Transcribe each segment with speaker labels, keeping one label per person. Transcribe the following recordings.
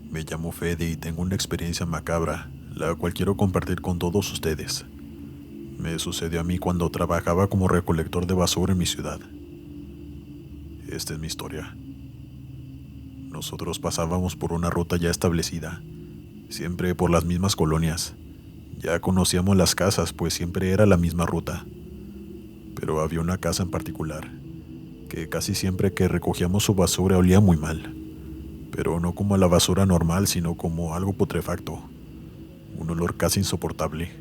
Speaker 1: Me llamo Fede y tengo una experiencia macabra, la cual quiero compartir con todos ustedes. Me sucedió a mí cuando trabajaba como recolector de basura en mi ciudad. Esta es mi historia. Nosotros pasábamos por una ruta ya establecida, siempre por las mismas colonias. Ya conocíamos las casas, pues siempre era la misma ruta. Pero había una casa en particular, que casi siempre que recogíamos su basura olía muy mal. Pero no como a la basura normal, sino como algo putrefacto. Un olor casi insoportable.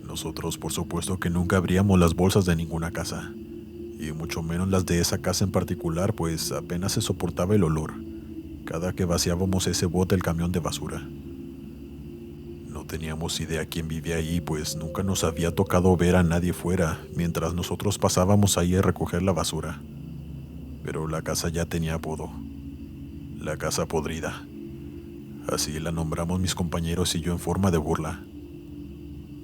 Speaker 1: Nosotros, por supuesto, que nunca abríamos las bolsas de ninguna casa, y mucho menos las de esa casa en particular, pues apenas se soportaba el olor cada que vaciábamos ese bote del camión de basura. No teníamos idea quién vivía ahí, pues nunca nos había tocado ver a nadie fuera mientras nosotros pasábamos ahí a recoger la basura. Pero la casa ya tenía apodo: la casa podrida. Así la nombramos mis compañeros y yo en forma de burla.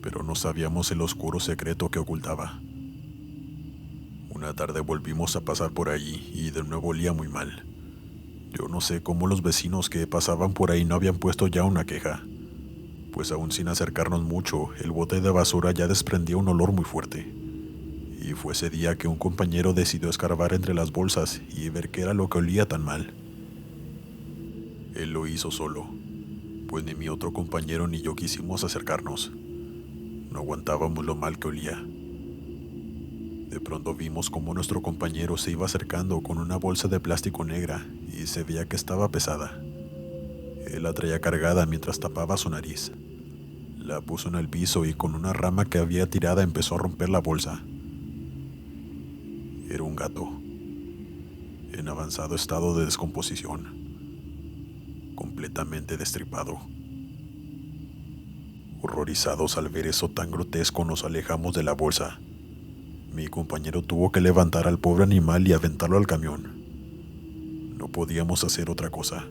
Speaker 1: Pero no sabíamos el oscuro secreto que ocultaba. Una tarde volvimos a pasar por ahí y de nuevo olía muy mal. Yo no sé cómo los vecinos que pasaban por ahí no habían puesto ya una queja, pues aún sin acercarnos mucho, el bote de basura ya desprendía un olor muy fuerte. Y fue ese día que un compañero decidió escarbar entre las bolsas y ver qué era lo que olía tan mal. Él lo hizo solo, pues ni mi otro compañero ni yo quisimos acercarnos. No aguantábamos lo mal que olía. De pronto vimos cómo nuestro compañero se iba acercando con una bolsa de plástico negra y se veía que estaba pesada. Él la traía cargada mientras tapaba su nariz. La puso en el piso y con una rama que había tirada empezó a romper la bolsa. Era un gato, en avanzado estado de descomposición, completamente destripado. Horrorizados al ver eso tan grotesco, nos alejamos de la bolsa. Mi compañero tuvo que levantar al pobre animal y aventarlo al camión. No podíamos hacer otra cosa.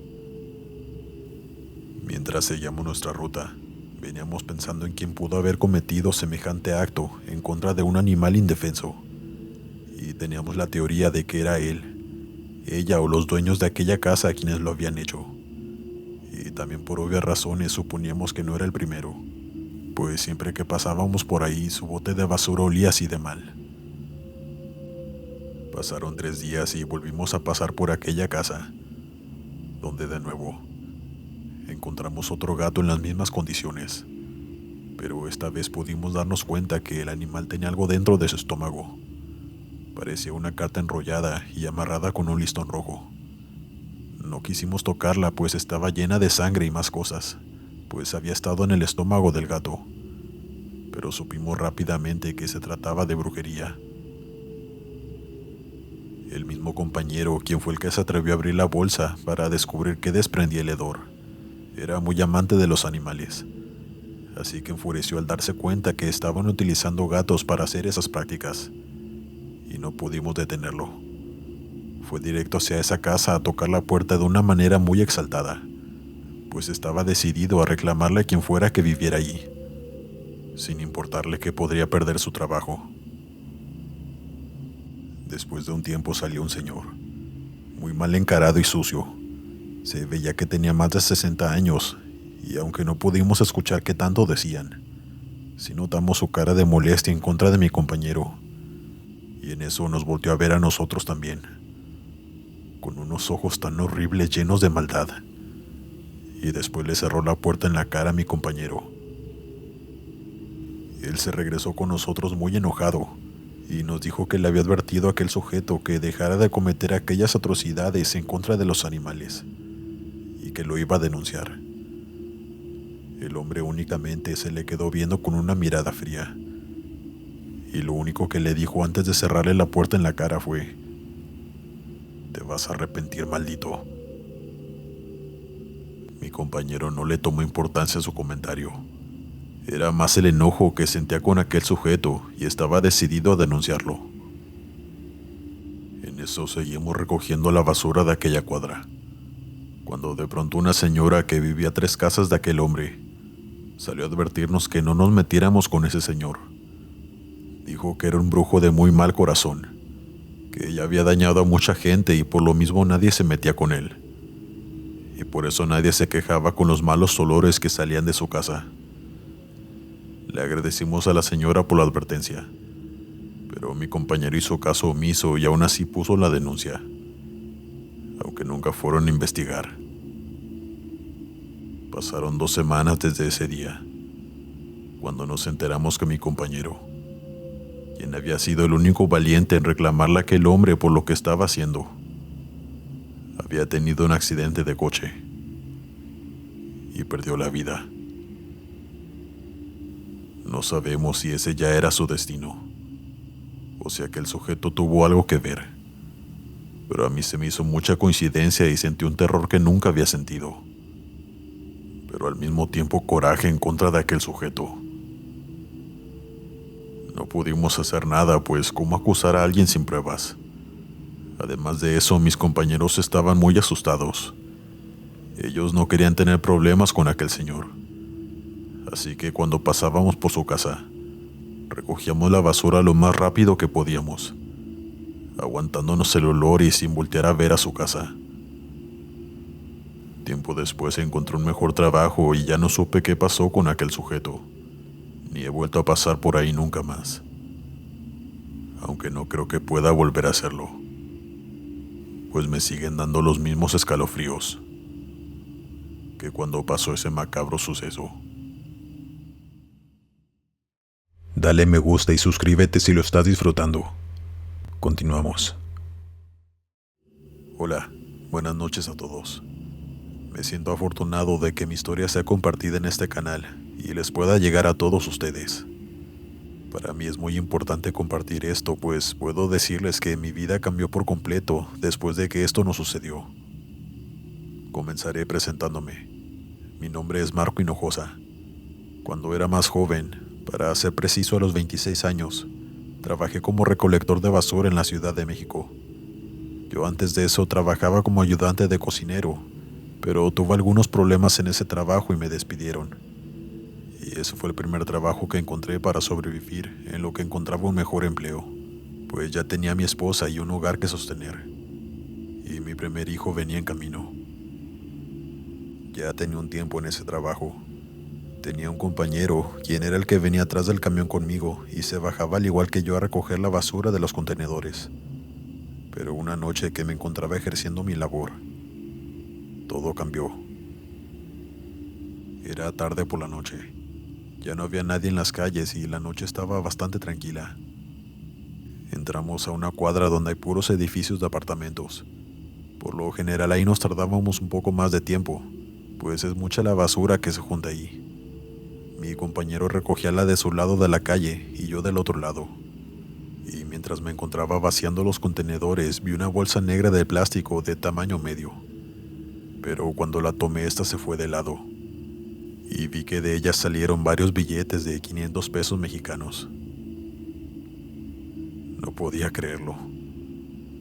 Speaker 1: Mientras seguíamos nuestra ruta, veníamos pensando en quién pudo haber cometido semejante acto en contra de un animal indefenso. Y teníamos la teoría de que era él, ella o los dueños de aquella casa quienes lo habían hecho. Y también por obvias razones suponíamos que no era el primero, pues siempre que pasábamos por ahí su bote de basura olía así de mal. Pasaron 3 días y volvimos a pasar por aquella casa, donde de nuevo encontramos otro gato en las mismas condiciones, pero esta vez pudimos darnos cuenta que el animal tenía algo dentro de su estómago. Parecía una carta enrollada y amarrada con un listón rojo. No quisimos tocarla, pues estaba llena de sangre y más cosas, pues había estado en el estómago del gato, pero supimos rápidamente que se trataba de brujería. El mismo compañero, quien fue el que se atrevió a abrir la bolsa para descubrir qué desprendía el hedor, era muy amante de los animales, así que enfureció al darse cuenta que estaban utilizando gatos para hacer esas prácticas, y no pudimos detenerlo. Fue directo hacia esa casa a tocar la puerta de una manera muy exaltada, pues estaba decidido a reclamarle a quien fuera que viviera allí, sin importarle que podría perder su trabajo. Después de un tiempo salió un señor, muy mal encarado y sucio. Se veía que tenía más de 60 años, y aunque no pudimos escuchar qué tanto decían, sí notamos su cara de molestia en contra de mi compañero, y en eso nos volteó a ver a nosotros también, con unos ojos tan horribles llenos de maldad, y después le cerró la puerta en la cara a mi compañero. Él se regresó con nosotros muy enojado, y nos dijo que le había advertido a aquel sujeto que dejara de cometer aquellas atrocidades en contra de los animales, y que lo iba a denunciar. El hombre únicamente se le quedó viendo con una mirada fría, y lo único que le dijo antes de cerrarle la puerta en la cara fue: «Te vas a arrepentir, maldito». Mi compañero no le tomó importancia a su comentario. Era más el enojo que sentía con aquel sujeto y estaba decidido a denunciarlo. En eso seguimos recogiendo la basura de aquella cuadra, cuando de pronto una señora que vivía a 3 casas de aquel hombre salió a advertirnos que no nos metiéramos con ese señor. Dijo que era un brujo de muy mal corazón, que ya había dañado a mucha gente y por lo mismo nadie se metía con él. y por eso nadie se quejaba con los malos olores que salían de su casa. Le agradecimos a la señora por la advertencia, pero mi compañero hizo caso omiso y aún así puso la denuncia, aunque nunca fueron a investigar. Pasaron 2 semanas desde ese día, cuando nos enteramos que mi compañero, quien había sido el único valiente en reclamarle a aquel hombre por lo que estaba haciendo, había tenido un accidente de coche y perdió la vida. No sabemos si ese ya era su destino, o si aquel sujeto tuvo algo que ver, pero a mí se me hizo mucha coincidencia y sentí un terror que nunca había sentido, pero al mismo tiempo coraje en contra de aquel sujeto. No pudimos hacer nada, pues ¿cómo acusar a alguien sin pruebas? Además de eso, mis compañeros estaban muy asustados. Ellos no querían tener problemas con aquel señor. Así que cuando pasábamos por su casa, recogíamos la basura lo más rápido que podíamos, aguantándonos el olor y sin voltear a ver a su casa. Tiempo después encontré un mejor trabajo y ya no supe qué pasó con aquel sujeto, ni he vuelto a pasar por ahí nunca más, aunque no creo que pueda volver a hacerlo, pues me siguen dando los mismos escalofríos que cuando pasó ese macabro suceso. Dale me gusta y suscríbete si lo estás disfrutando. Continuamos. Hola, buenas noches a todos. Me siento afortunado de que mi historia sea compartida en este canal y les pueda llegar a todos ustedes. Para mí es muy importante compartir esto, pues puedo decirles que mi vida cambió por completo después de que esto nos sucedió. Comenzaré presentándome. Mi nombre es Marco Hinojosa. Cuando era más joven, para ser preciso a los 26 años, trabajé como recolector de basura en la Ciudad de México. Yo antes de eso trabajaba como ayudante de cocinero, pero tuve algunos problemas en ese trabajo y me despidieron. Y ese fue el primer trabajo que encontré para sobrevivir en lo que encontraba un mejor empleo, pues ya tenía a mi esposa y un hogar que sostener. Y mi primer hijo venía en camino. Ya tenía un tiempo en ese trabajo. Tenía un compañero, quien era el que venía atrás del camión conmigo y se bajaba al igual que yo a recoger la basura de los contenedores. Pero una noche que me encontraba ejerciendo mi labor, todo cambió. Era tarde por la noche. Ya no había nadie en las calles y la noche estaba bastante tranquila. Entramos a una cuadra donde hay puros edificios de apartamentos. Por lo general ahí nos tardábamos un poco más de tiempo, pues es mucha la basura que se junta ahí. Mi compañero recogía la de su lado de la calle y yo del otro lado. Y mientras me encontraba vaciando los contenedores, vi una bolsa negra de plástico de tamaño medio. Pero cuando la tomé, esta se fue de lado. Y vi que de ella salieron varios billetes de 500 pesos mexicanos. No podía creerlo.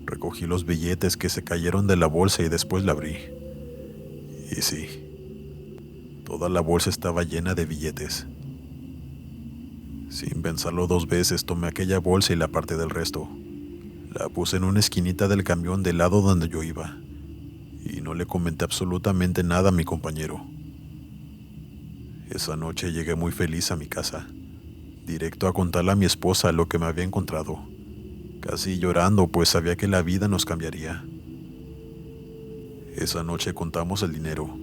Speaker 1: Recogí los billetes que se cayeron de la bolsa y después la abrí. Y sí, toda la bolsa estaba llena de billetes. Sin pensarlo 2 veces, tomé aquella bolsa y la parte del resto. La puse en una esquinita del camión del lado donde yo iba. Y no le comenté absolutamente nada a mi compañero. Esa noche llegué muy feliz a mi casa, directo a contarle a mi esposa lo que me había encontrado, casi llorando, pues sabía que la vida nos cambiaría. Esa noche contamos el dinero,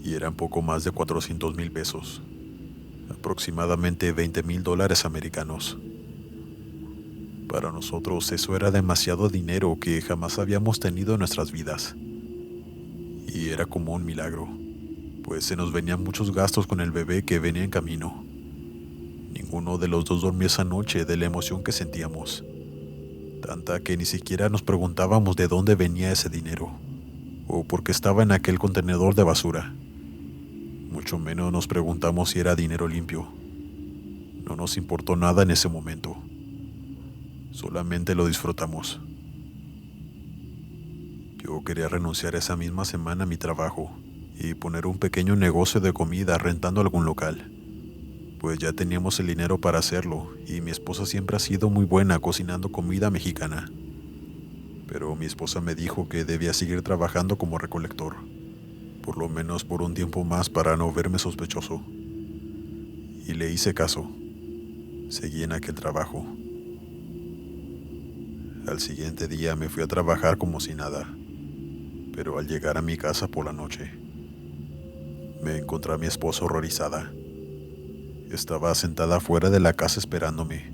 Speaker 1: y eran poco más de 400,000 pesos, aproximadamente 20,000 dólares americanos. Para nosotros eso era demasiado dinero que jamás habíamos tenido en nuestras vidas, y era como un milagro, pues se nos venían muchos gastos con el bebé que venía en camino. Ninguno de los dos dormía esa noche de la emoción que sentíamos, tanta que ni siquiera nos preguntábamos de dónde venía ese dinero, o por qué estaba en aquel contenedor de basura. Mucho menos nos preguntamos si era dinero limpio. No nos importó nada en ese momento. Solamente lo disfrutamos. Yo quería renunciar esa misma semana a mi trabajo y poner un pequeño negocio de comida rentando algún local, pues ya teníamos el dinero para hacerlo y mi esposa siempre ha sido muy buena cocinando comida mexicana. Pero mi esposa me dijo que debía seguir trabajando como recolector, por lo menos por un tiempo más para no verme sospechoso. Y le hice caso. Seguí en aquel trabajo. Al siguiente día me fui a trabajar como si nada, pero al llegar a mi casa por la noche, me encontré a mi esposa horrorizada. Estaba sentada fuera de la casa esperándome,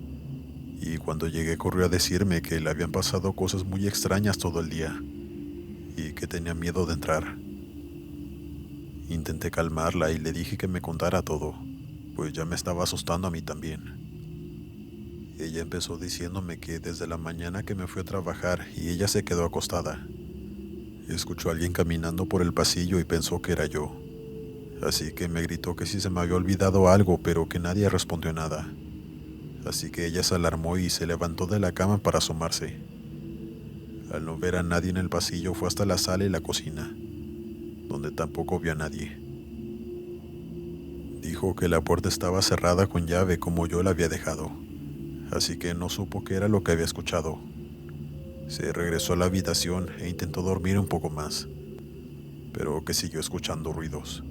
Speaker 1: y cuando llegué corrió a decirme que le habían pasado cosas muy extrañas todo el día, y que tenía miedo de entrar. Intenté calmarla y le dije que me contara todo, pues ya me estaba asustando a mí también. Ella empezó diciéndome que desde la mañana que me fui a trabajar y ella se quedó acostada, escuchó a alguien caminando por el pasillo y pensó que era yo. Así que me gritó que si se me había olvidado algo, pero que nadie respondió nada. Así que ella se alarmó y se levantó de la cama para asomarse. Al no ver a nadie en el pasillo, fue hasta la sala y la cocina, donde tampoco vio a nadie. Dijo que la puerta estaba cerrada con llave como yo la había dejado, así que no supo qué era lo que había escuchado. Se regresó a la habitación e intentó dormir un poco más, pero que siguió escuchando ruidos,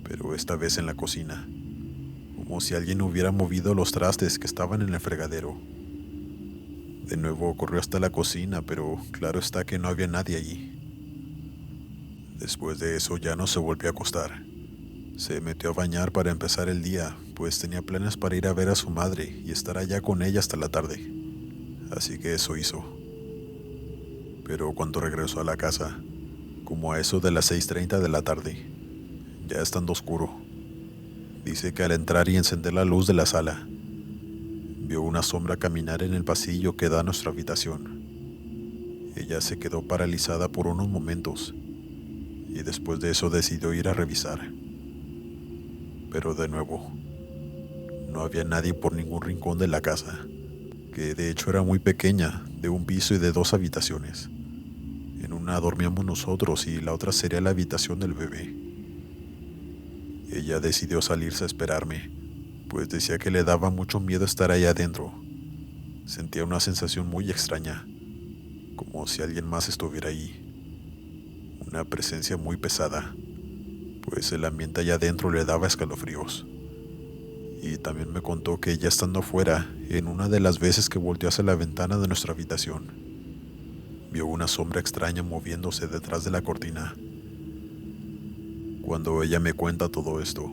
Speaker 1: pero esta vez en la cocina, como si alguien hubiera movido los trastes que estaban en el fregadero. De nuevo corrió hasta la cocina, pero claro está que no había nadie allí. Después de eso ya no se volvió a acostar. Se metió a bañar para empezar el día, pues tenía planes para ir a ver a su madre y estar allá con ella hasta la tarde. Así que eso hizo. Pero cuando regresó a la casa, como a eso de las 6:30 de la tarde, ya estando oscuro, dice que al entrar y encender la luz de la sala, vio una sombra caminar en el pasillo que da a nuestra habitación. Ella se quedó paralizada por unos momentos y después de eso decidió ir a revisar. Pero de nuevo, no había nadie por ningún rincón de la casa, que de hecho era muy pequeña, de un piso y de 2 habitaciones. En una dormíamos nosotros y la otra sería la habitación del bebé. Ella decidió salirse a esperarme, pues decía que le daba mucho miedo estar ahí adentro. Sentía una sensación muy extraña, como si alguien más estuviera ahí. Una presencia muy pesada, pues el ambiente allá adentro le daba escalofríos. Y también me contó que ya estando afuera, en una de las veces que volteó hacia la ventana de nuestra habitación, vio una sombra extraña moviéndose detrás de la cortina. Cuando ella me cuenta todo esto,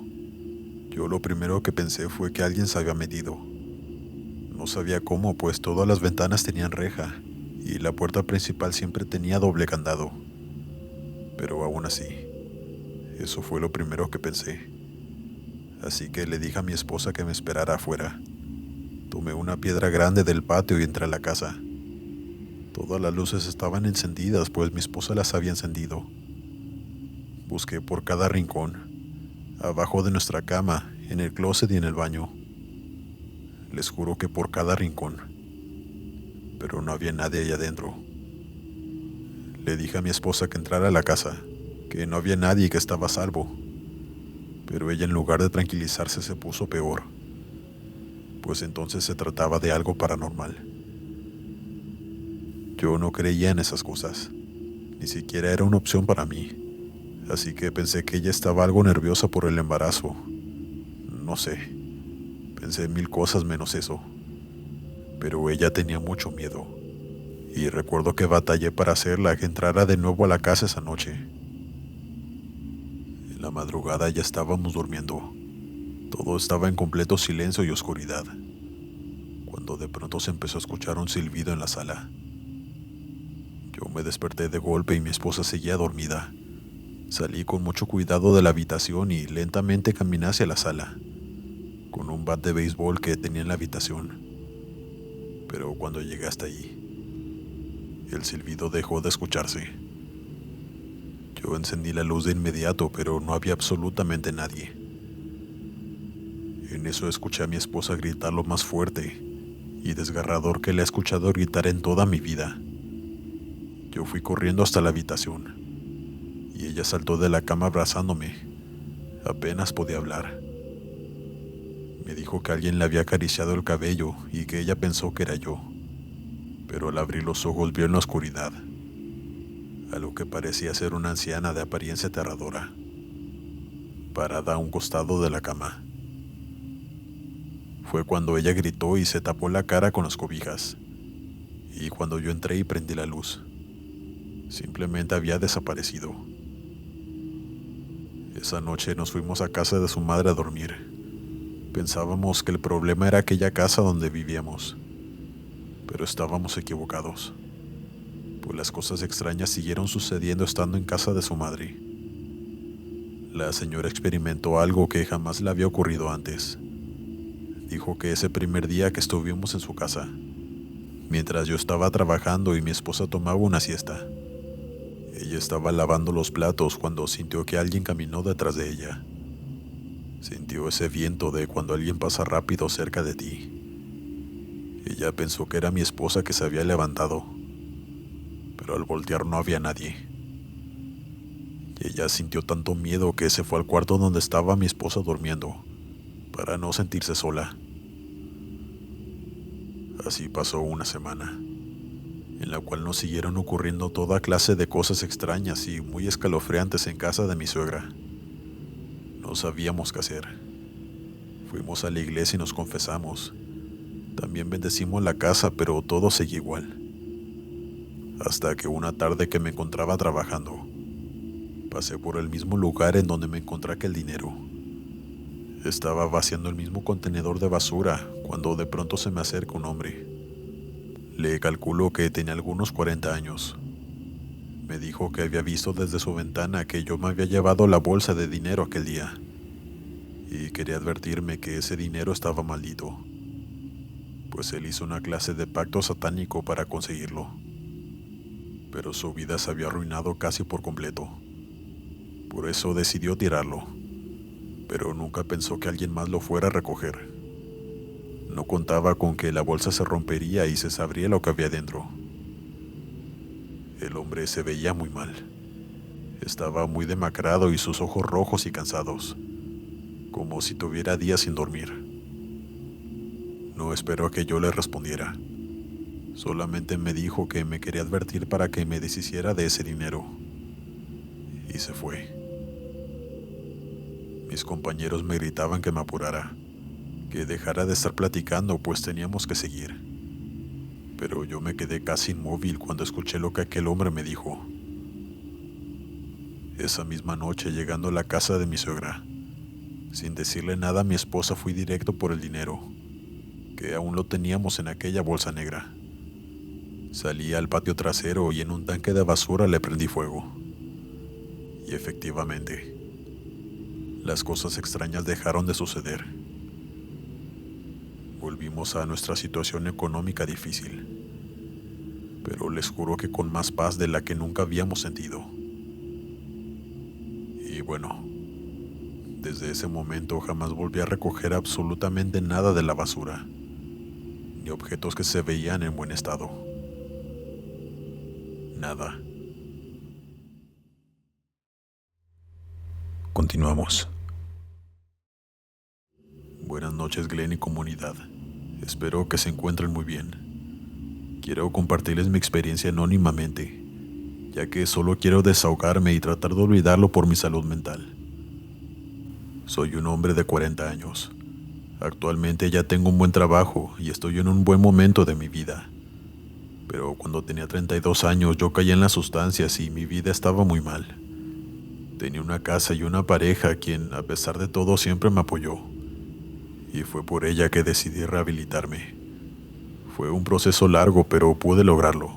Speaker 1: yo lo primero que pensé fue que alguien se había metido. No sabía cómo, pues todas las ventanas tenían reja y la puerta principal siempre tenía doble candado. Pero aún así, eso fue lo primero que pensé. Así que le dije a mi esposa que me esperara afuera. Tomé una piedra grande del patio y entré a la casa. Todas las luces estaban encendidas, pues mi esposa las había encendido. Busqué por cada rincón, abajo de nuestra cama, en el closet y en el baño. Les juro que por cada rincón, pero no había nadie allá adentro. Le dije a mi esposa que entrara a la casa, que no había nadie y que estaba a salvo. Pero ella, en lugar de tranquilizarse, se puso peor, pues entonces se trataba de algo paranormal. Yo no creía en esas cosas, ni siquiera era una opción para mí, así que pensé que ella estaba algo nerviosa por el embarazo. No sé, pensé 1000 cosas menos eso, pero ella tenía mucho miedo, y recuerdo que batallé para hacerla que entrara de nuevo a la casa esa noche. En la madrugada ya estábamos durmiendo. Todo estaba en completo silencio y oscuridad, cuando de pronto se empezó a escuchar un silbido en la sala. Yo me desperté de golpe y mi esposa seguía dormida. Salí con mucho cuidado de la habitación y lentamente caminé hacia la sala, con un bat de béisbol que tenía en la habitación. Pero cuando llegué hasta allí, el silbido dejó de escucharse. Yo encendí la luz de inmediato, pero no había absolutamente nadie. En eso escuché a mi esposa gritar lo más fuerte y desgarrador que le he escuchado gritar en toda mi vida. Yo fui corriendo hasta la habitación y ella saltó de la cama abrazándome. Apenas podía hablar. Me dijo que alguien le había acariciado el cabello y que ella pensó que era yo, pero al abrir los ojos vio en la oscuridad a lo que parecía ser una anciana de apariencia aterradora, parada a un costado de la cama. Fue cuando ella gritó y se tapó la cara con las cobijas, y cuando yo entré y prendí la luz, simplemente había desaparecido. Esa noche nos fuimos a casa de su madre a dormir. Pensábamos que el problema era aquella casa donde vivíamos, pero estábamos equivocados, pues las cosas extrañas siguieron sucediendo estando en casa de su madre. La señora experimentó algo que jamás le había ocurrido antes. Dijo que ese primer día que estuvimos en su casa, mientras yo estaba trabajando y mi esposa tomaba una siesta, ella estaba lavando los platos cuando sintió que alguien caminó detrás de ella. Sintió ese viento de cuando alguien pasa rápido cerca de ti. Ella pensó que era mi esposa que se había levantado, pero al voltear no había nadie. Y ella sintió tanto miedo que se fue al cuarto donde estaba mi esposa durmiendo, para no sentirse sola. Así pasó una semana, en la cual nos siguieron ocurriendo toda clase de cosas extrañas y muy escalofriantes en casa de mi suegra. No sabíamos qué hacer. Fuimos a la iglesia y nos confesamos. También bendecimos la casa, pero todo seguía igual. Hasta que una tarde que me encontraba trabajando, pasé por el mismo lugar en donde me encontré aquel dinero. Estaba vaciando el mismo contenedor de basura cuando de pronto se me acerca un hombre. Le calculo que tenía algunos 40 años. Me dijo que había visto desde su ventana que yo me había llevado la bolsa de dinero aquel día, y quería advertirme que ese dinero estaba maldito, pues él hizo una clase de pacto satánico para conseguirlo. Pero su vida se había arruinado casi por completo. Por eso decidió tirarlo, pero nunca pensó que alguien más lo fuera a recoger. No contaba con que la bolsa se rompería y se sabría lo que había dentro. El hombre se veía muy mal. Estaba muy demacrado y sus ojos rojos y cansados, como si tuviera días sin dormir. No esperó a que yo le respondiera. Solamente me dijo que me quería advertir para que me deshiciera de ese dinero. Y se fue. Mis compañeros me gritaban que me apurara, que dejara de estar platicando, pues teníamos que seguir. Pero yo me quedé casi inmóvil cuando escuché lo que aquel hombre me dijo. Esa misma noche, llegando a la casa de mi suegra, sin decirle nada a mi esposa, fui directo por el dinero, que aún lo teníamos en aquella bolsa negra. Salí al patio trasero y en un tanque de basura le prendí fuego. Y efectivamente, las cosas extrañas dejaron de suceder. Volvimos a nuestra situación económica difícil, pero les juro que con más paz de la que nunca habíamos sentido. Y bueno, desde ese momento jamás volví a recoger absolutamente nada de la basura, ni objetos que se veían en buen estado. Nada. Continuamos. Buenas noches, Glenn y comunidad. Espero que se encuentren muy bien. Quiero compartirles mi experiencia anónimamente, ya que solo quiero desahogarme y tratar de olvidarlo por mi salud mental. Soy un hombre de 40 años. Actualmente ya tengo un buen trabajo y estoy en un buen momento de mi vida. Pero cuando tenía 32 años yo caí en las sustancias y mi vida estaba muy mal. Tenía una casa y una pareja quien, a pesar de todo, siempre me apoyó. Y fue por ella que decidí rehabilitarme. Fue un proceso largo, pero pude lograrlo.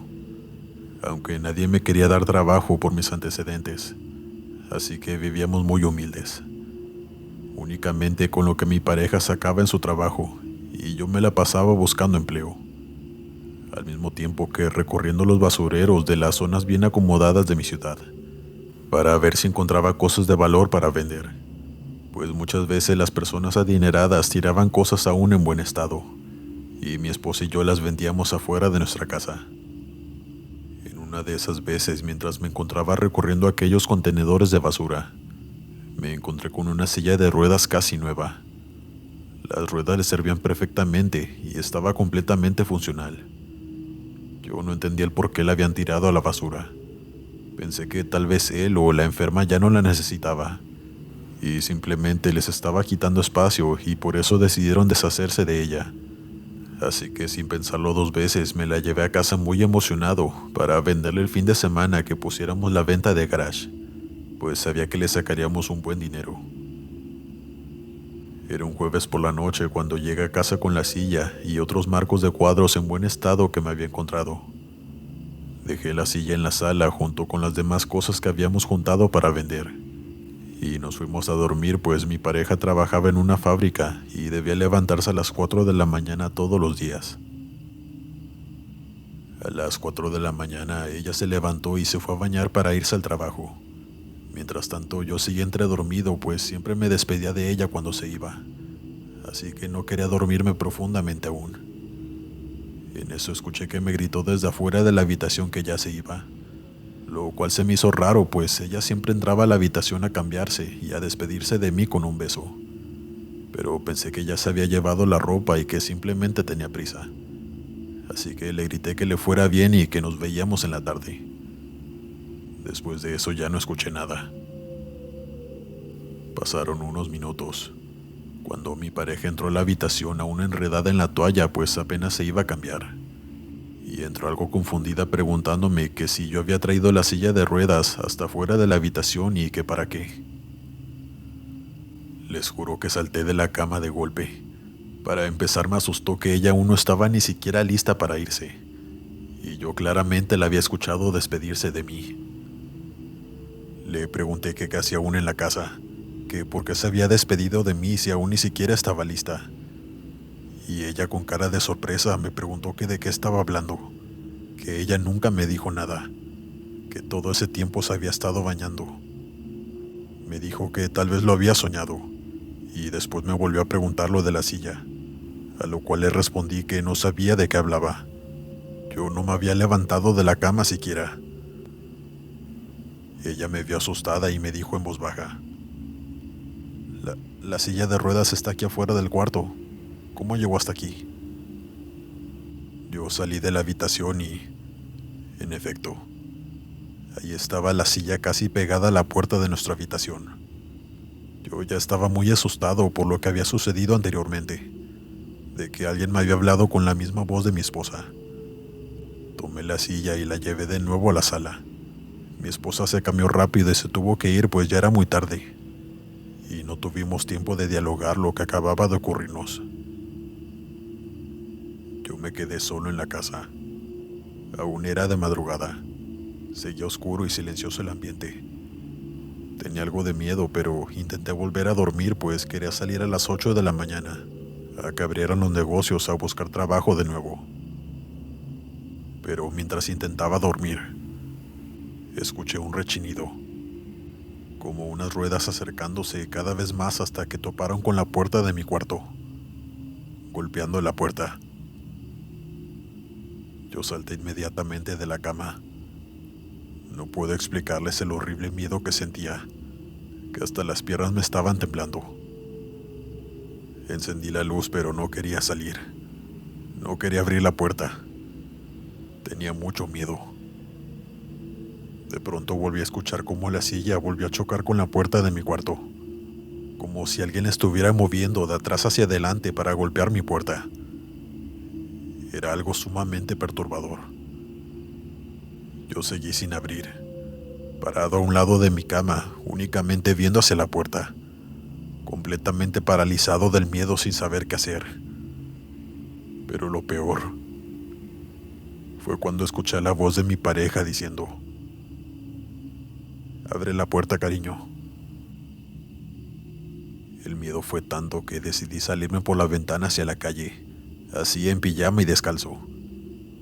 Speaker 1: Aunque nadie me quería dar trabajo por mis antecedentes. Así que vivíamos muy humildes. Únicamente con lo que mi pareja sacaba en su trabajo, y yo me la pasaba buscando empleo. Al mismo tiempo que recorriendo los basureros de las zonas bien acomodadas de mi ciudad, para ver si encontraba cosas de valor para vender, pues muchas veces las personas adineradas tiraban cosas aún en buen estado, y mi esposa y yo las vendíamos afuera de nuestra casa. En una de esas veces, mientras me encontraba recorriendo aquellos contenedores de basura, me encontré con una silla de ruedas casi nueva. Las ruedas le servían perfectamente y estaba completamente funcional. Yo no entendía el por qué la habían tirado a la basura. Pensé que tal vez él o la enferma ya no la necesitaba y simplemente les estaba quitando espacio y por eso decidieron deshacerse de ella. Así que sin pensarlo dos veces me la llevé a casa muy emocionado para venderle el fin de semana que pusiéramos la venta de garage, pues sabía que le sacaríamos un buen dinero. Era un jueves por la noche cuando llegué a casa con la silla y otros marcos de cuadros en buen estado que me había encontrado. Dejé la silla en la sala junto con las demás cosas que habíamos juntado para vender. Y nos fuimos a dormir pues mi pareja trabajaba en una fábrica y debía levantarse a las 4 de la mañana todos los días. A las 4 de la mañana ella se levantó y se fue a bañar para irse al trabajo. Mientras tanto yo seguía entredormido pues siempre me despedía de ella cuando se iba. Así que no quería dormirme profundamente aún. En eso escuché que me gritó desde afuera de la habitación que ya se iba. Lo cual se me hizo raro, pues ella siempre entraba a la habitación a cambiarse y a despedirse de mí con un beso. Pero pensé que ya se había llevado la ropa y que simplemente tenía prisa. Así que le grité que le fuera bien y que nos veíamos en la tarde. Después de eso ya no escuché nada. Pasaron unos minutos, cuando mi pareja entró a la habitación aún enredada en la toalla, pues apenas se iba a cambiar. Y entró algo confundida preguntándome que si yo había traído la silla de ruedas hasta fuera de la habitación y que para qué. Les juro que salté de la cama de golpe. Para empezar me asustó que ella aún no estaba ni siquiera lista para irse, y yo claramente la había escuchado despedirse de mí. Le pregunté qué hacía aún en la casa, que por qué se había despedido de mí si aún ni siquiera estaba lista. Y ella con cara de sorpresa me preguntó que de qué estaba hablando, que ella nunca me dijo nada, que todo ese tiempo se había estado bañando. Me dijo que tal vez lo había soñado, y después me volvió a preguntar lo de la silla, a lo cual le respondí que no sabía de qué hablaba. Yo no me había levantado de la cama siquiera. Ella me vio asustada y me dijo en voz baja: La silla de ruedas está aquí afuera del cuarto. ¿Cómo llegó hasta aquí? Yo salí de la habitación y, en efecto, ahí estaba la silla casi pegada a la puerta de nuestra habitación. Yo ya estaba muy asustado por lo que había sucedido anteriormente, de que alguien me había hablado con la misma voz de mi esposa. Tomé la silla y la llevé de nuevo a la sala. Mi esposa se cambió rápido y se tuvo que ir pues ya era muy tarde, y no tuvimos tiempo de dialogar lo que acababa de ocurrirnos. Yo me quedé solo en la casa. Aún era de madrugada. Seguía oscuro y silencioso el ambiente. Tenía algo de miedo, pero intenté volver a dormir pues quería salir a las 8 de la mañana, a que abrieran los negocios a buscar trabajo de nuevo. Pero mientras intentaba dormir, escuché un rechinido, como unas ruedas acercándose cada vez más hasta que toparon con la puerta de mi cuarto, golpeando la puerta. Yo salté inmediatamente de la cama. No puedo explicarles el horrible miedo que sentía, que hasta las piernas me estaban temblando. Encendí la luz, pero no quería salir. No quería abrir la puerta. Tenía mucho miedo. De pronto volví a escuchar cómo la silla volvió a chocar con la puerta de mi cuarto, como si alguien la estuviera moviendo de atrás hacia adelante para golpear mi puerta. Era algo sumamente perturbador. Yo seguí sin abrir, parado a un lado de mi cama, únicamente viendo hacia la puerta, completamente paralizado del miedo sin saber qué hacer. Pero lo peor fue cuando escuché la voz de mi pareja diciendo: «Abre la puerta, cariño». El miedo fue tanto que decidí salirme por la ventana hacia la calle, así en pijama y descalzo.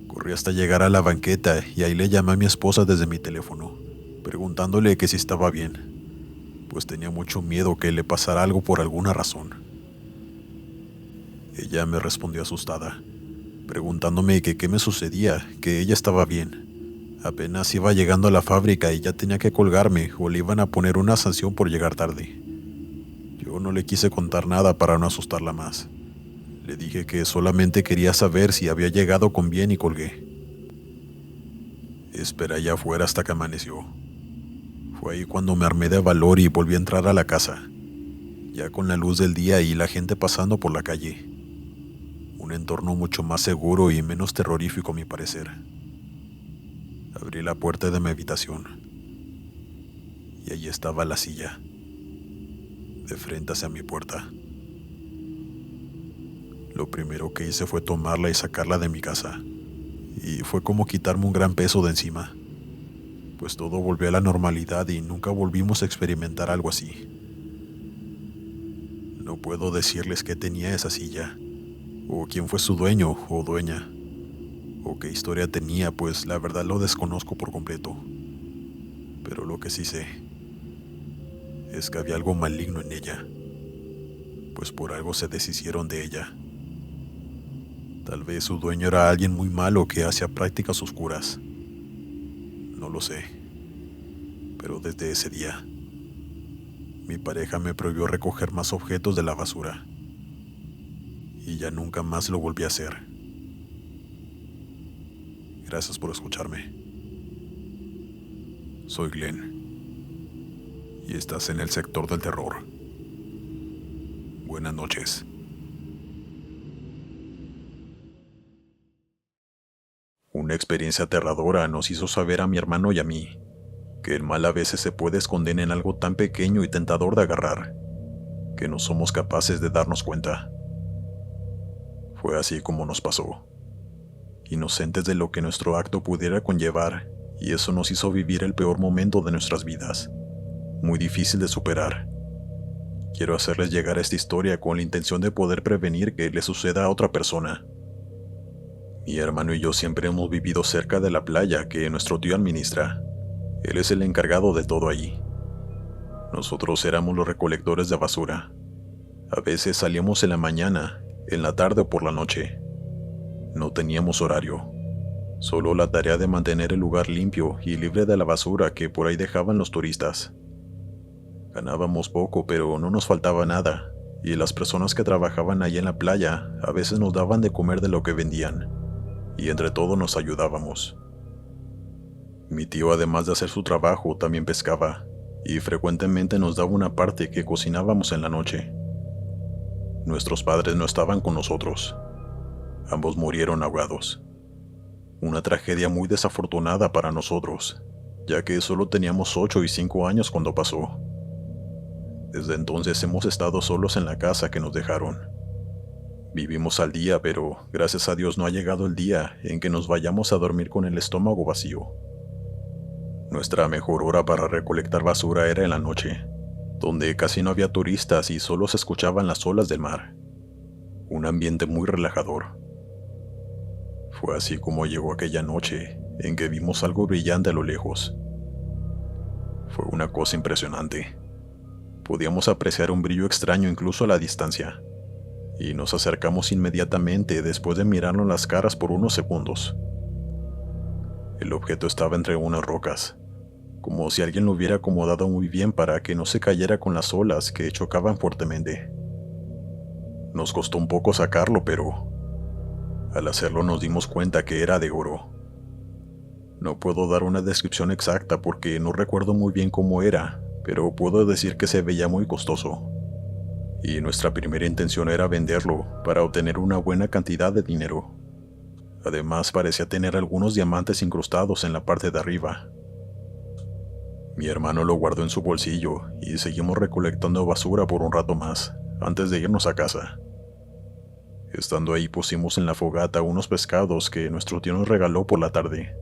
Speaker 1: Corrí hasta llegar a la banqueta y ahí le llamé a mi esposa desde mi teléfono, preguntándole que si estaba bien, pues tenía mucho miedo que le pasara algo por alguna razón. Ella me respondió asustada, preguntándome que qué me sucedía, que ella estaba bien. Apenas iba llegando a la fábrica y ya tenía que colgarme o le iban a poner una sanción por llegar tarde. Yo no le quise contar nada para no asustarla más. Le dije que solamente quería saber si había llegado con bien y colgué. Esperé allá afuera hasta que amaneció, Fue ahí cuando me armé de valor y volví a entrar a la casa, ya con la luz del día y la gente pasando por la calle. Un entorno mucho más seguro y menos terrorífico a mi parecer. Abrí la puerta de mi habitación y allí estaba la silla, de frente hacia mi puerta. Lo primero que hice fue tomarla y sacarla de mi casa, y fue como quitarme un gran peso de encima, pues todo volvió a la normalidad y nunca volvimos a experimentar algo así. No puedo decirles qué tenía esa silla, o quién fue su dueño o dueña, o qué historia tenía, pues la verdad lo desconozco por completo. Pero lo que sí sé es que había algo maligno en ella, pues por algo se deshicieron de ella. Tal vez su dueño era alguien muy malo que hacía prácticas oscuras. No lo sé. Pero desde ese día, mi pareja me prohibió recoger más objetos de la basura. Y ya nunca más lo volví a hacer. Gracias por escucharme. Soy Glenn. Y estás en el sector del terror. Buenas noches. Una experiencia aterradora nos hizo saber a mi hermano y a mí que el mal a veces se puede esconder en algo tan pequeño y tentador de agarrar, que no somos capaces de darnos cuenta. Fue así como nos pasó, inocentes de lo que nuestro acto pudiera conllevar, y eso nos hizo vivir el peor momento de nuestras vidas, muy difícil de superar. Quiero hacerles llegar esta historia con la intención de poder prevenir que le suceda a otra persona. Mi hermano y yo siempre hemos vivido cerca de la playa que nuestro tío administra. Él es el encargado de todo allí. Nosotros éramos los recolectores de basura. A veces salíamos en la mañana, en la tarde o por la noche. No teníamos horario, solo la tarea de mantener el lugar limpio y libre de la basura que por ahí dejaban los turistas. Ganábamos poco, pero no nos faltaba nada, y las personas que trabajaban allí en la playa a veces nos daban de comer de lo que vendían, y entre todos nos ayudábamos. Mi tío, además de hacer su trabajo, también pescaba, y frecuentemente nos daba una parte que cocinábamos en la noche. Nuestros padres no estaban con nosotros. Ambos murieron ahogados. Una tragedia muy desafortunada para nosotros, ya que solo teníamos 8 y 5 años cuando pasó. Desde entonces hemos estado solos en la casa que nos dejaron. Vivimos al día, pero gracias a Dios no ha llegado el día en que nos vayamos a dormir con el estómago vacío. Nuestra mejor hora para recolectar basura era en la noche, donde casi no había turistas y solo se escuchaban las olas del mar. Un ambiente muy relajador. Fue así como llegó aquella noche en que vimos algo brillante a lo lejos. Fue una cosa impresionante. Podíamos apreciar un brillo extraño incluso a la distancia, y nos acercamos inmediatamente después de mirarnos las caras por unos segundos. El objeto estaba entre unas rocas, como si alguien lo hubiera acomodado muy bien para que no se cayera con las olas que chocaban fuertemente. Nos costó un poco sacarlo, pero al hacerlo nos dimos cuenta que era de oro. No puedo dar una descripción exacta porque no recuerdo muy bien cómo era, pero puedo decir que se veía muy costoso. Y nuestra primera intención era venderlo para obtener una buena cantidad de dinero. Además, parecía tener algunos diamantes incrustados en la parte de arriba. Mi hermano lo guardó en su bolsillo y seguimos recolectando basura por un rato más, antes de irnos a casa. Estando ahí pusimos en la fogata unos pescados que nuestro tío nos regaló por la tarde,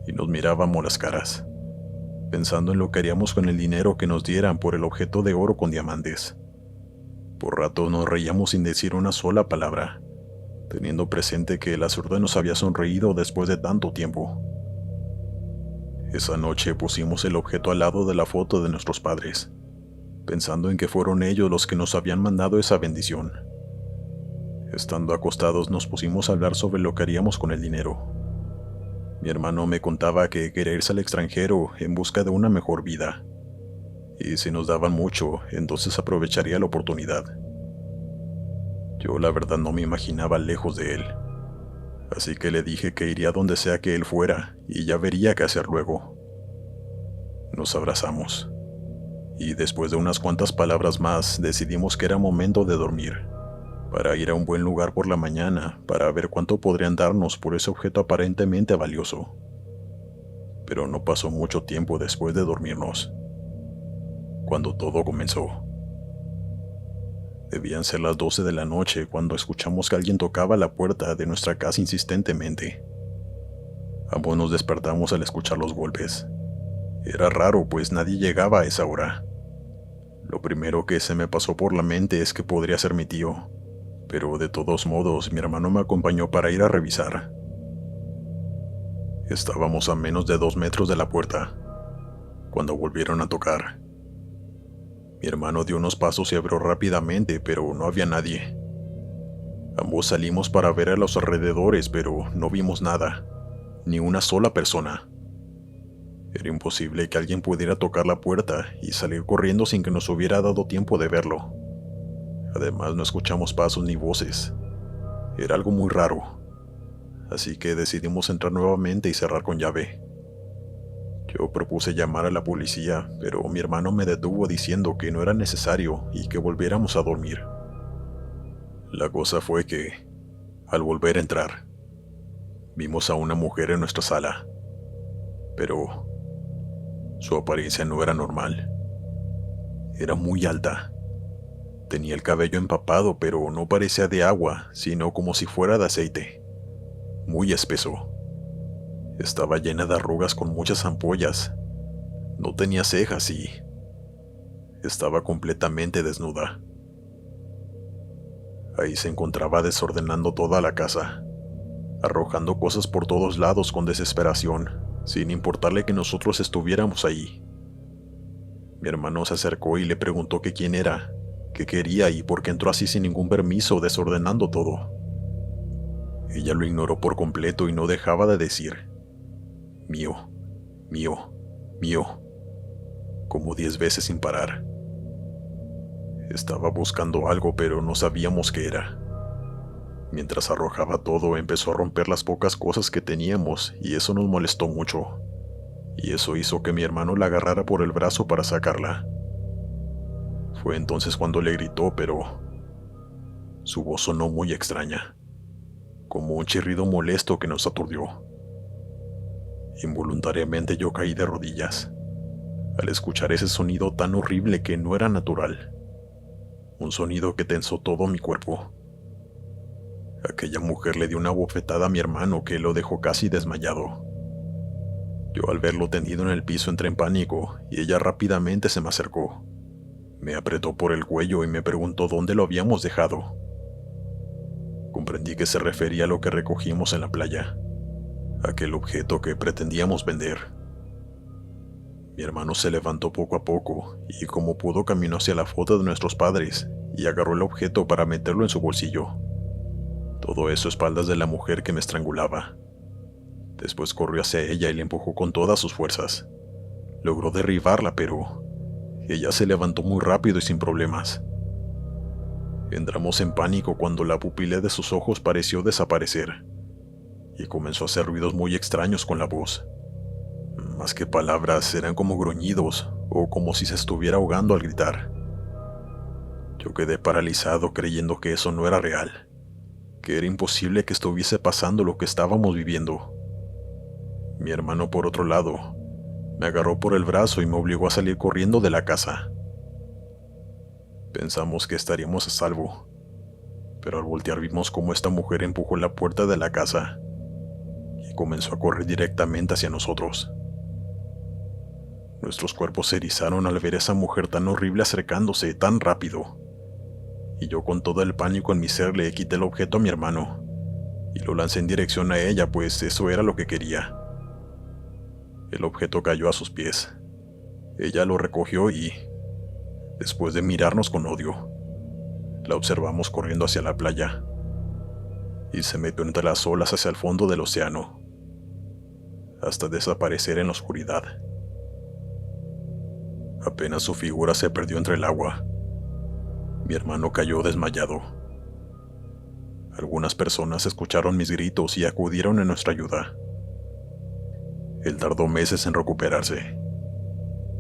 Speaker 1: y nos mirábamos las caras, pensando en lo que haríamos con el dinero que nos dieran por el objeto de oro con diamantes. Por rato nos reíamos sin decir una sola palabra, teniendo presente que la zurda nos había sonreído después de tanto tiempo. Esa noche pusimos el objeto al lado de la foto de nuestros padres, pensando en que fueron ellos los que nos habían mandado esa bendición. Estando acostados nos pusimos a hablar sobre lo que haríamos con el dinero. Mi hermano me contaba que quería irse al extranjero en busca de una mejor vida, y si nos daban mucho, entonces aprovecharía la oportunidad. Yo la verdad no me imaginaba lejos de él, así que le dije que iría donde sea que él fuera y ya vería qué hacer luego. Nos abrazamos, y después de unas cuantas palabras más decidimos que era momento de dormir, para ir a un buen lugar por la mañana para ver cuánto podrían darnos por ese objeto aparentemente valioso. Pero no pasó mucho tiempo después de dormirnos, cuando todo comenzó. Debían ser las 12 de la noche cuando escuchamos que alguien tocaba la puerta de nuestra casa insistentemente. Ambos nos despertamos al escuchar los golpes. Era raro, pues nadie llegaba a esa hora. Lo primero que se me pasó por la mente es que podría ser mi tío, pero de todos modos mi hermano me acompañó para ir a revisar. Estábamos a menos de 2 metros de la puerta, cuando volvieron a tocar. Mi hermano dio unos pasos y abrió rápidamente, pero no había nadie. Ambos salimos para ver a los alrededores, pero no vimos nada, ni una sola persona. Era imposible que alguien pudiera tocar la puerta y salir corriendo sin que nos hubiera dado tiempo de verlo. Además, no escuchamos pasos ni voces. Era algo muy raro. Así que decidimos entrar nuevamente y cerrar con llave. Yo propuse llamar a la policía, pero mi hermano me detuvo diciendo que no era necesario y que volviéramos a dormir. La cosa fue que, al volver a entrar, vimos a una mujer en nuestra sala, pero su apariencia no era normal. Era muy alta. Tenía el cabello empapado, pero no parecía de agua, sino como si fuera de aceite. Muy espeso. Estaba llena de arrugas con muchas ampollas. No tenía cejas y estaba completamente desnuda. Ahí se encontraba desordenando toda la casa, arrojando cosas por todos lados con desesperación, sin importarle que nosotros estuviéramos ahí. Mi hermano se acercó y le preguntó que quién era, qué quería y por qué entró así sin ningún permiso, desordenando todo. Ella lo ignoró por completo y no dejaba de decir: mío, mío, mío, como 10 veces sin parar. Estaba buscando algo, pero no sabíamos qué era. Mientras arrojaba todo, empezó a romper las pocas cosas que teníamos y eso nos molestó mucho. Y eso hizo que mi hermano la agarrara por el brazo para sacarla. Fue entonces cuando le gritó, pero su voz sonó muy extraña, como un chirrido molesto que nos aturdió. Involuntariamente yo caí de rodillas, al escuchar ese sonido tan horrible que no era natural. Un sonido que tensó todo mi cuerpo. Aquella mujer le dio una bofetada a mi hermano que lo dejó casi desmayado. Yo al verlo tendido en el piso entré en pánico y ella rápidamente se me acercó. Me apretó por el cuello y me preguntó dónde lo habíamos dejado. Comprendí que se refería a lo que recogimos en la playa, aquel objeto que pretendíamos vender. Mi hermano se levantó poco a poco y como pudo caminó hacia la foto de nuestros padres y agarró el objeto para meterlo en su bolsillo. Todo eso a espaldas de la mujer que me estrangulaba. Después corrió hacia ella y la empujó con todas sus fuerzas. Logró derribarla, pero ella se levantó muy rápido y sin problemas. Entramos en pánico cuando la pupila de sus ojos pareció desaparecer y comenzó a hacer ruidos muy extraños con la voz. Más que palabras, eran como gruñidos o como si se estuviera ahogando al gritar. Yo quedé paralizado creyendo que eso no era real, que era imposible que estuviese pasando lo que estábamos viviendo. Mi hermano, por otro lado, me agarró por el brazo y me obligó a salir corriendo de la casa. Pensamos que estaríamos a salvo, pero al voltear vimos cómo esta mujer empujó la puerta de la casa y comenzó a correr directamente hacia nosotros. Nuestros cuerpos se erizaron al ver a esa mujer tan horrible acercándose tan rápido, y yo con todo el pánico en mi ser le quité el objeto a mi hermano y lo lancé en dirección a ella, pues eso era lo que quería. El objeto cayó a sus pies. Ella lo recogió y, después de mirarnos con odio, la observamos corriendo hacia la playa y se metió entre las olas hacia el fondo del océano, hasta desaparecer en la oscuridad. Apenas su figura se perdió entre el agua, mi hermano cayó desmayado. Algunas personas escucharon mis gritos y acudieron en nuestra ayuda. Él tardó meses en recuperarse.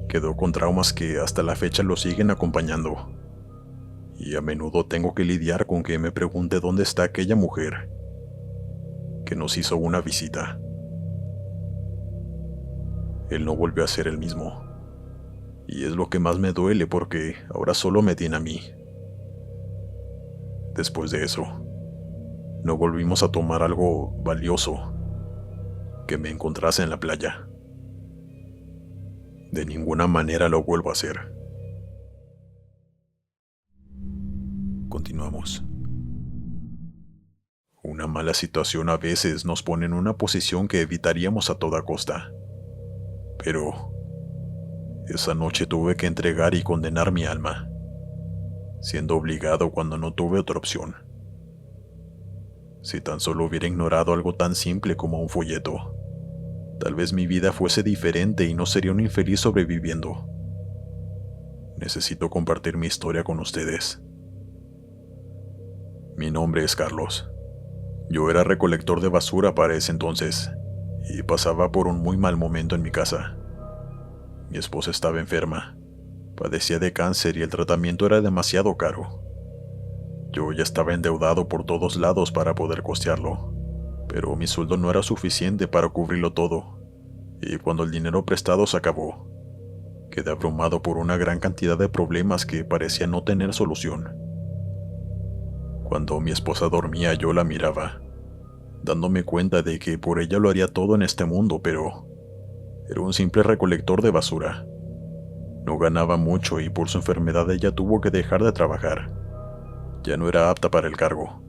Speaker 1: Quedó con traumas que hasta la fecha lo siguen acompañando. Y a menudo tengo que lidiar con que me pregunte dónde está aquella mujer que nos hizo una visita. Él no volvió a ser el mismo. Y es lo que más me duele porque ahora solo me tiene a mí. Después de eso, no volvimos a tomar algo valioso que me encontrase en la playa. De ninguna manera lo vuelvo a hacer. Continuamos. Una mala situación a veces nos pone en una posición que evitaríamos a toda costa. Pero esa noche tuve que entregar y condenar mi alma, siendo obligado cuando no tuve otra opción. Si tan solo hubiera ignorado algo tan simple como un folleto, tal vez mi vida fuese diferente y no sería un infeliz sobreviviendo. Necesito compartir mi historia con ustedes. Mi nombre es Carlos. Yo era recolector de basura para ese entonces y pasaba por un muy mal momento en mi casa. Mi esposa estaba enferma, padecía de cáncer y el tratamiento era demasiado caro. Yo ya estaba endeudado por todos lados para poder costearlo, pero mi sueldo no era suficiente para cubrirlo todo, y cuando el dinero prestado se acabó, quedé abrumado por una gran cantidad de problemas que parecían no tener solución. Cuando mi esposa dormía yo la miraba, dándome cuenta de que por ella lo haría todo en este mundo, pero era un simple recolector de basura. No ganaba mucho y por su enfermedad ella tuvo que dejar de trabajar. Ya no era apta para el cargo.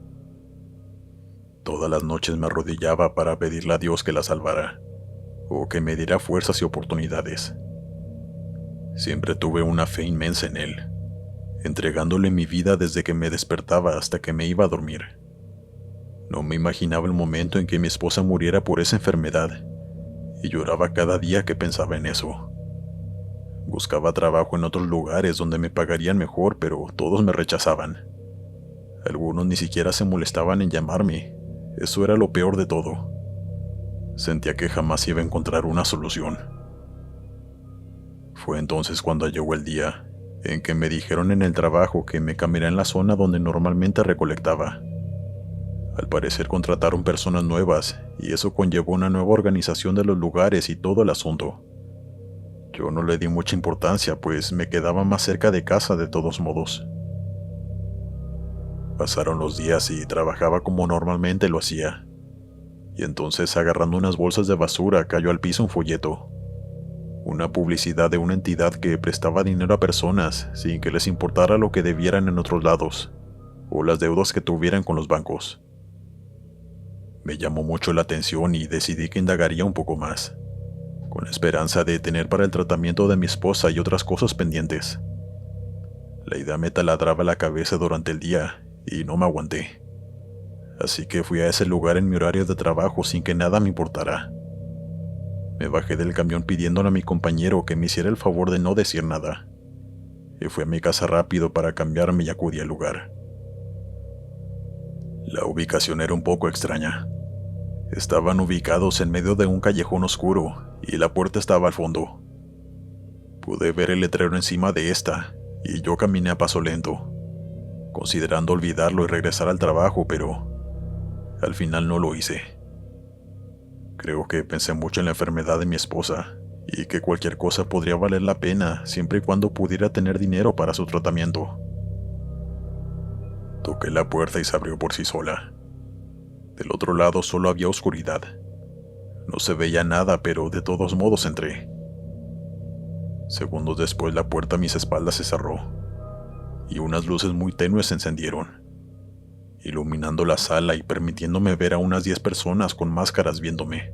Speaker 1: Todas las noches me arrodillaba para pedirle a Dios que la salvara, o que me diera fuerzas y oportunidades. Siempre tuve una fe inmensa en él, entregándole mi vida desde que me despertaba hasta que me iba a dormir. No me imaginaba el momento en que mi esposa muriera por esa enfermedad, y lloraba cada día que pensaba en eso. Buscaba trabajo en otros lugares donde me pagarían mejor, pero todos me rechazaban. Algunos ni siquiera se molestaban en llamarme. Eso era lo peor de todo. Sentía que jamás iba a encontrar una solución. Fue entonces cuando llegó el día en que me dijeron en el trabajo que me cambiaría en la zona donde normalmente recolectaba. Al parecer contrataron personas nuevas y eso conllevó una nueva organización de los lugares y todo el asunto. Yo no le di mucha importancia, pues me quedaba más cerca de casa de todos modos. Pasaron los días y trabajaba como normalmente lo hacía. Y entonces, agarrando unas bolsas de basura, cayó al piso un folleto. Una publicidad de una entidad que prestaba dinero a personas sin que les importara lo que debieran en otros lados, o las deudas que tuvieran con los bancos. Me llamó mucho la atención y decidí que indagaría un poco más, con la esperanza de tener para el tratamiento de mi esposa y otras cosas pendientes. La idea me taladraba la cabeza durante el día y no me aguanté. Así que fui a ese lugar en mi horario de trabajo sin que nada me importara. Me bajé del camión pidiéndole a mi compañero que me hiciera el favor de no decir nada, y fui a mi casa rápido para cambiarme y acudí al lugar. La ubicación era un poco extraña. Estaban ubicados en medio de un callejón oscuro y la puerta estaba al fondo. Pude ver el letrero encima de esta y yo caminé a paso lento, considerando olvidarlo y regresar al trabajo, pero al final no lo hice. Creo que pensé mucho en la enfermedad de mi esposa y que cualquier cosa podría valer la pena siempre y cuando pudiera tener dinero para su tratamiento. Toqué la puerta y se abrió por sí sola. Del otro lado solo había oscuridad. No se veía nada, pero de todos modos entré. Segundos después la puerta a mis espaldas se cerró y unas luces muy tenues se encendieron, iluminando la sala y permitiéndome ver a unas 10 personas con máscaras viéndome.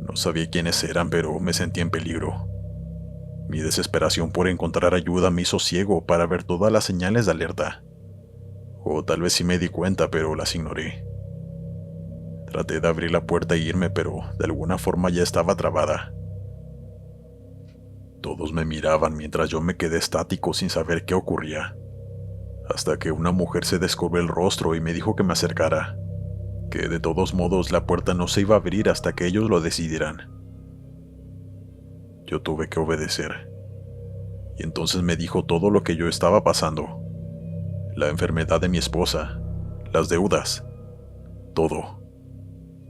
Speaker 1: No sabía quiénes eran, pero me sentía en peligro. Mi desesperación por encontrar ayuda me hizo ciego para ver todas las señales de alerta. O tal vez sí me di cuenta, pero las ignoré. Traté de abrir la puerta e irme, pero de alguna forma ya estaba trabada. Todos me miraban mientras yo me quedé estático sin saber qué ocurría, hasta que una mujer se descubrió el rostro y me dijo que me acercara, que de todos modos la puerta no se iba a abrir hasta que ellos lo decidieran. Yo tuve que obedecer. Y entonces me dijo todo lo que yo estaba pasando. La enfermedad de mi esposa, las deudas, todo.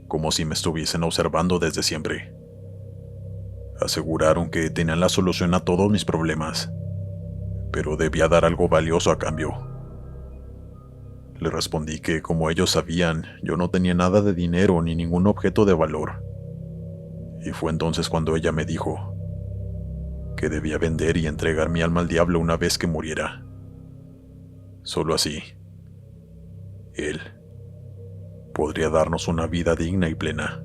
Speaker 1: Como si me estuviesen observando desde siempre. Aseguraron que tenían la solución a todos mis problemas, pero debía dar algo valioso a cambio. Le respondí que, como ellos sabían, yo no tenía nada de dinero ni ningún objeto de valor. Y fue entonces cuando ella me dijo que debía vender y entregar mi alma al diablo una vez que muriera. Solo así, él podría darnos una vida digna y plena,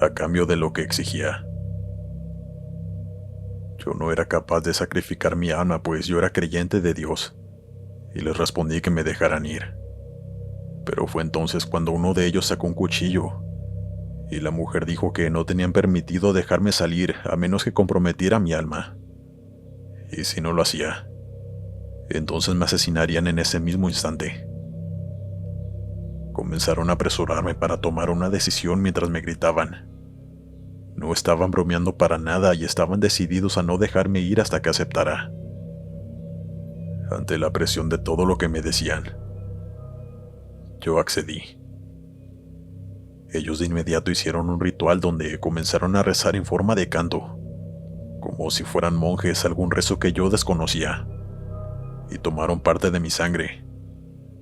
Speaker 1: a cambio de lo que exigía. Yo no era capaz de sacrificar mi alma, pues yo era creyente de Dios, y les respondí que me dejaran ir. Pero fue entonces cuando uno de ellos sacó un cuchillo, y la mujer dijo que no tenían permitido dejarme salir a menos que comprometiera mi alma. Y si no lo hacía, entonces me asesinarían en ese mismo instante. Comenzaron a apresurarme para tomar una decisión mientras me gritaban. No estaban bromeando para nada y estaban decididos a no dejarme ir hasta que aceptara. Ante la presión de todo lo que me decían, yo accedí. Ellos de inmediato hicieron un ritual donde comenzaron a rezar en forma de canto, como si fueran monjes, algún rezo que yo desconocía, y tomaron parte de mi sangre,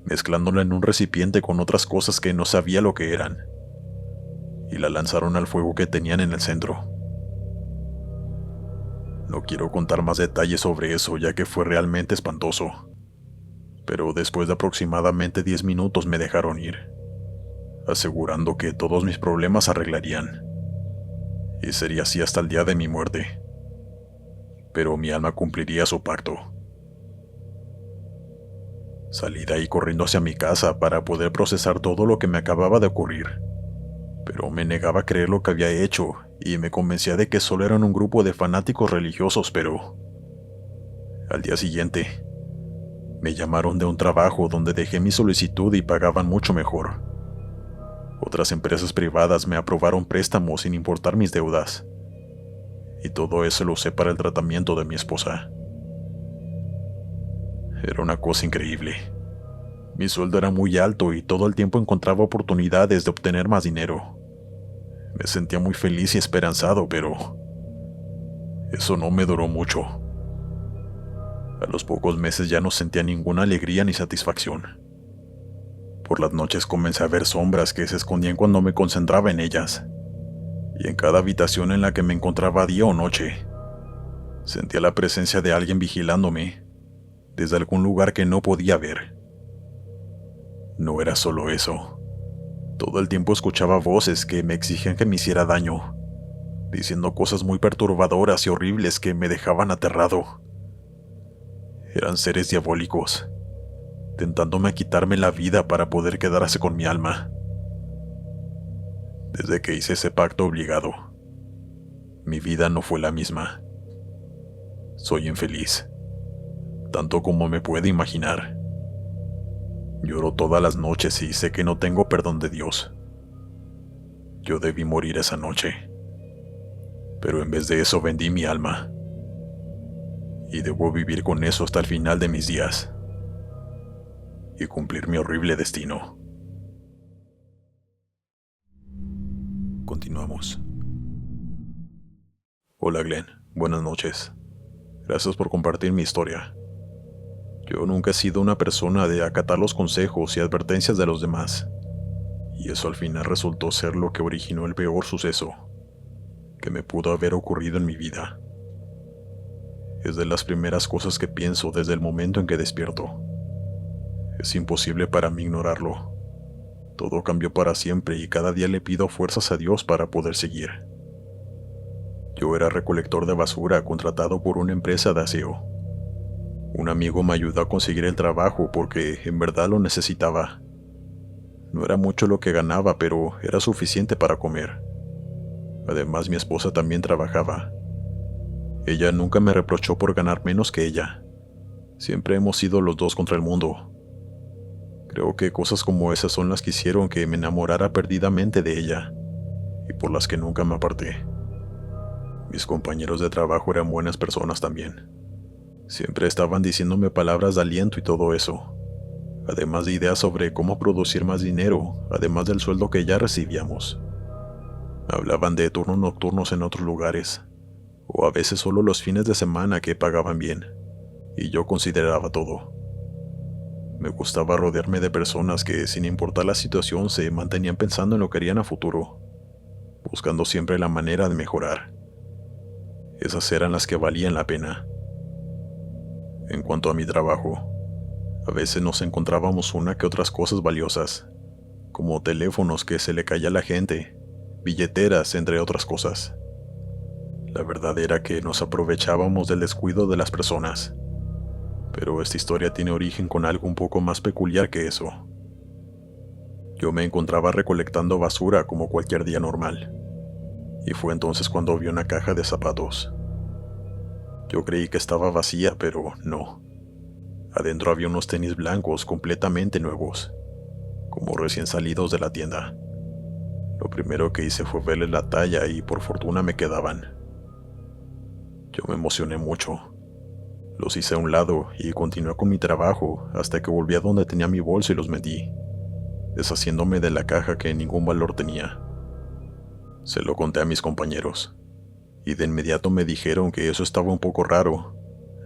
Speaker 1: mezclándola en un recipiente con otras cosas que no sabía lo que eran, y la lanzaron al fuego que tenían en el centro. No quiero contar más detalles sobre eso, ya que fue realmente espantoso, pero después de aproximadamente 10 minutos me dejaron ir, asegurando que todos mis problemas se arreglarían, y sería así hasta el día de mi muerte. Pero mi alma cumpliría su pacto. Salí de ahí corriendo hacia mi casa para poder procesar todo lo que me acababa de ocurrir, pero me negaba a creer lo que había hecho y me convencía de que solo eran un grupo de fanáticos religiosos. Pero al día siguiente me llamaron de un trabajo donde dejé mi solicitud y pagaban mucho mejor. Otras empresas privadas me aprobaron préstamos sin importar mis deudas, y todo eso lo usé para el tratamiento de mi esposa. Era una cosa increíble. Mi sueldo era muy alto y todo el tiempo encontraba oportunidades de obtener más dinero. Me sentía muy feliz y esperanzado, pero eso no me duró mucho. A los pocos meses ya no sentía ninguna alegría ni satisfacción. Por las noches comencé a ver sombras que se escondían cuando me concentraba en ellas, y en cada habitación en la que me encontraba día o noche, sentía la presencia de alguien vigilándome desde algún lugar que no podía ver. No era solo eso. Todo el tiempo escuchaba voces que me exigían que me hiciera daño, diciendo cosas muy perturbadoras y horribles que me dejaban aterrado. Eran seres diabólicos, tentándome quitarme la vida para poder quedarse con mi alma. Desde que hice ese pacto obligado, mi vida no fue la misma. Soy infeliz, tanto como me puede imaginar. Lloro todas las noches y sé que no tengo perdón de Dios. Yo debí morir esa noche, pero en vez de eso vendí mi alma, y debo vivir con eso hasta el final de mis días y cumplir mi horrible destino. Continuamos. Hola Glenn, buenas noches. Gracias por compartir mi historia. Yo nunca he sido una persona de acatar los consejos y advertencias de los demás, y eso al final resultó ser lo que originó el peor suceso que me pudo haber ocurrido en mi vida. Es de las primeras cosas que pienso desde el momento en que despierto. Es imposible para mí ignorarlo. Todo cambió para siempre y cada día le pido fuerzas a Dios para poder seguir. Yo era recolector de basura contratado por una empresa de aseo. Un amigo me ayudó a conseguir el trabajo porque en verdad lo necesitaba. No era mucho lo que ganaba, pero era suficiente para comer. Además, mi esposa también trabajaba. Ella nunca me reprochó por ganar menos que ella. Siempre hemos sido los dos contra el mundo. Creo que cosas como esas son las que hicieron que me enamorara perdidamente de ella, y por las que nunca me aparté. Mis compañeros de trabajo eran buenas personas también. Siempre estaban diciéndome palabras de aliento y todo eso, además de ideas sobre cómo producir más dinero, además del sueldo que ya recibíamos. Hablaban de turnos nocturnos en otros lugares, o a veces solo los fines de semana que pagaban bien, y yo consideraba todo. Me gustaba rodearme de personas que, sin importar la situación, se mantenían pensando en lo que harían a futuro, buscando siempre la manera de mejorar. Esas eran las que valían la pena. En cuanto a mi trabajo, a veces nos encontrábamos una que otras cosas valiosas, como teléfonos que se le caía a la gente, billeteras, entre otras cosas. La verdad era que nos aprovechábamos del descuido de las personas, pero esta historia tiene origen con algo un poco más peculiar que eso. Yo me encontraba recolectando basura como cualquier día normal, y fue entonces cuando vi una caja de zapatos. Yo creí que estaba vacía, pero no. Adentro había unos tenis blancos completamente nuevos, como recién salidos de la tienda. Lo primero que hice fue verles la talla y por fortuna me quedaban. Yo me emocioné mucho. Los hice a un lado y continué con mi trabajo hasta que volví a donde tenía mi bolso y los metí, deshaciéndome de la caja que ningún valor tenía. Se lo conté a mis compañeros, y de inmediato me dijeron que eso estaba un poco raro.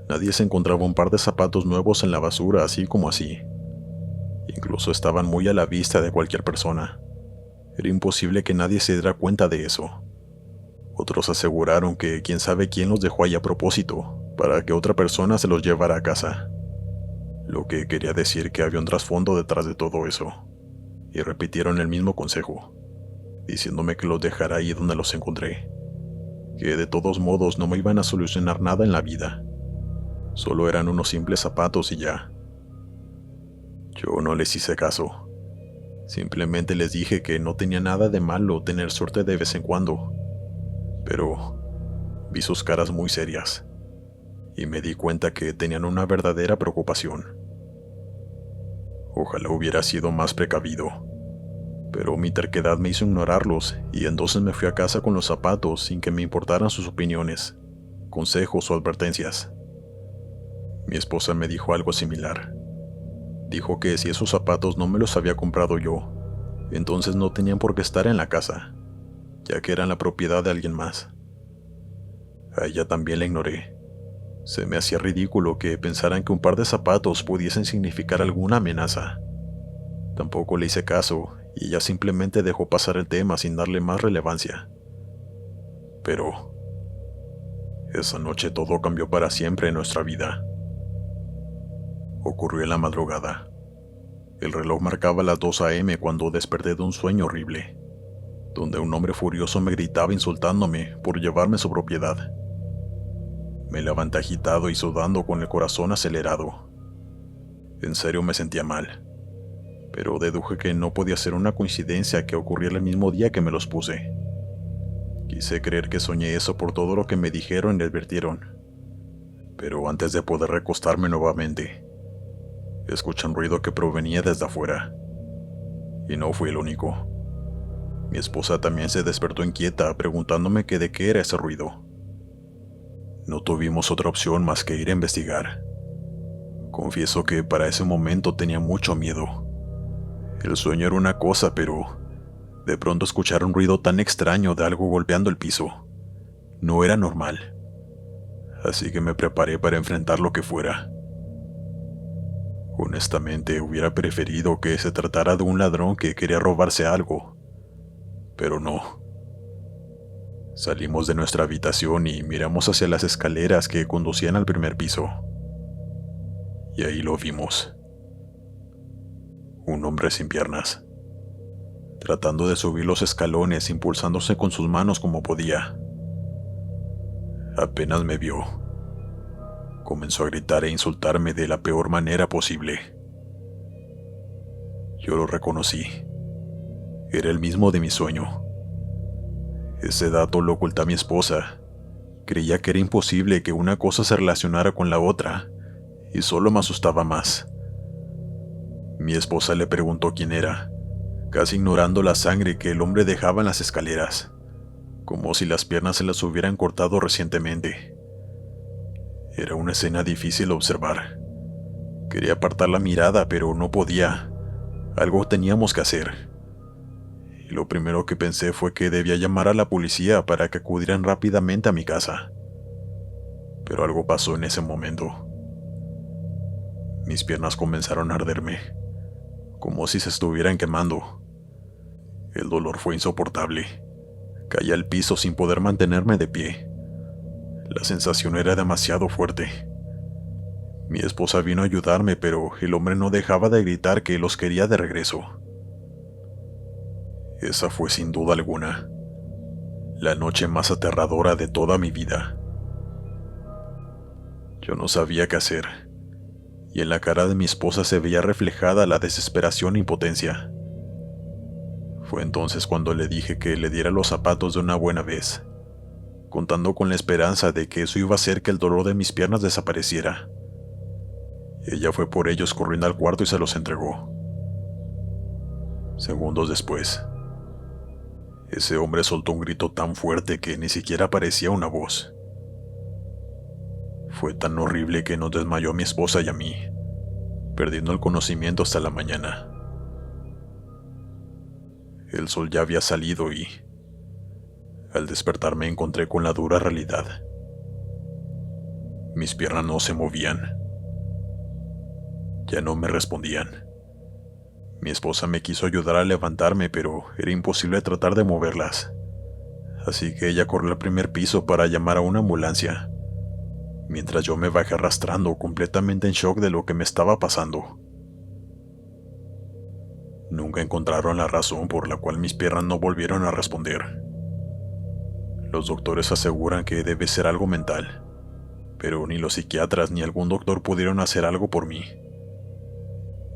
Speaker 1: Nadie se encontraba un par de zapatos nuevos en la basura así como así. Incluso estaban muy a la vista de cualquier persona. Era imposible que nadie se diera cuenta de eso. Otros aseguraron que quién sabe quién los dejó ahí a propósito, para que otra persona se los llevara a casa. Lo que quería decir que había un trasfondo detrás de todo eso. Y repitieron el mismo consejo, diciéndome que los dejara ahí donde los encontré. Que de todos modos no me iban a solucionar nada en la vida. Solo eran unos simples zapatos y ya. Yo no les hice caso. Simplemente les dije que no tenía nada de malo tener suerte de vez en cuando. Pero vi sus caras muy serias y me di cuenta que tenían una verdadera preocupación. Ojalá hubiera sido más precavido, pero mi terquedad me hizo ignorarlos y entonces me fui a casa con los zapatos sin que me importaran sus opiniones, consejos o advertencias. Mi esposa me dijo algo similar. Dijo que si esos zapatos no me los había comprado yo, entonces no tenían por qué estar en la casa, ya que eran la propiedad de alguien más. A ella también la ignoré. Se me hacía ridículo que pensaran que un par de zapatos pudiesen significar alguna amenaza. Tampoco le hice caso y ella simplemente dejó pasar el tema sin darle más relevancia. Pero esa noche todo cambió para siempre en nuestra vida. Ocurrió en la madrugada. El reloj marcaba las 2 a.m. cuando desperté de un sueño horrible, donde un hombre furioso me gritaba insultándome por llevarme su propiedad. Me levanté agitado y sudando con el corazón acelerado. En serio me sentía mal, pero deduje que no podía ser una coincidencia que ocurriera el mismo día que me los puse. Quise creer que soñé eso por todo lo que me dijeron y advirtieron, pero antes de poder recostarme nuevamente, escuché un ruido que provenía desde afuera, y no fui el único. Mi esposa también se despertó inquieta preguntándome que de qué era ese ruido. No tuvimos otra opción más que ir a investigar. Confieso que para ese momento tenía mucho miedo. El sueño era una cosa, pero de pronto escuchar un ruido tan extraño de algo golpeando el piso no era normal. Así que me preparé para enfrentar lo que fuera. Honestamente, hubiera preferido que se tratara de un ladrón que quería robarse algo, pero no. Salimos de nuestra habitación y miramos hacia las escaleras que conducían al primer piso. Y ahí lo vimos. Un hombre sin piernas, tratando de subir los escalones, impulsándose con sus manos como podía. Apenas me vio, comenzó a gritar e insultarme de la peor manera posible. Yo lo reconocí. Era el mismo de mi sueño. Ese dato lo oculté a mi esposa. Creía que era imposible que una cosa se relacionara con la otra, y solo me asustaba más. Mi esposa le preguntó quién era, casi ignorando la sangre que el hombre dejaba en las escaleras. como si las piernas se las hubieran cortado recientemente. Era una escena difícil de observar. Quería apartar la mirada, pero no podía. Algo teníamos que hacer. Y lo primero que pensé fue que debía llamar a la policía para que acudieran rápidamente a mi casa. Pero algo pasó en ese momento. Mis piernas comenzaron a arderme, como si se estuvieran quemando. El dolor fue insoportable. Caí al piso sin poder mantenerme de pie. La sensación era demasiado fuerte. Mi esposa vino a ayudarme, pero el hombre no dejaba de gritar que los quería de regreso. Esa fue sin duda alguna la noche más aterradora de toda mi vida. Yo no sabía qué hacer, y en la cara de mi esposa se veía reflejada la desesperación e impotencia. Fue entonces cuando le dije que le diera los zapatos de una buena vez, contando con la esperanza de que eso iba a hacer que el dolor de mis piernas desapareciera. Ella fue por ellos corriendo al cuarto y se los entregó. Segundos después, ese hombre soltó un grito tan fuerte que ni siquiera parecía una voz. Fue tan horrible que nos desmayó a mi esposa y a mí, perdiendo el conocimiento hasta la mañana. El sol ya había salido y, al despertar, me encontré con la dura realidad. Mis piernas no se movían. Ya no me respondían. Mi esposa me quiso ayudar a levantarme, pero era imposible tratar de moverlas. Así que ella corrió al primer piso para llamar a una ambulancia, mientras yo me bajé arrastrando, completamente en shock de lo que me estaba pasando. Nunca encontraron la razón por la cual mis piernas no volvieron a responder. Los doctores aseguran que debe ser algo mental, pero ni los psiquiatras ni algún doctor pudieron hacer algo por mí.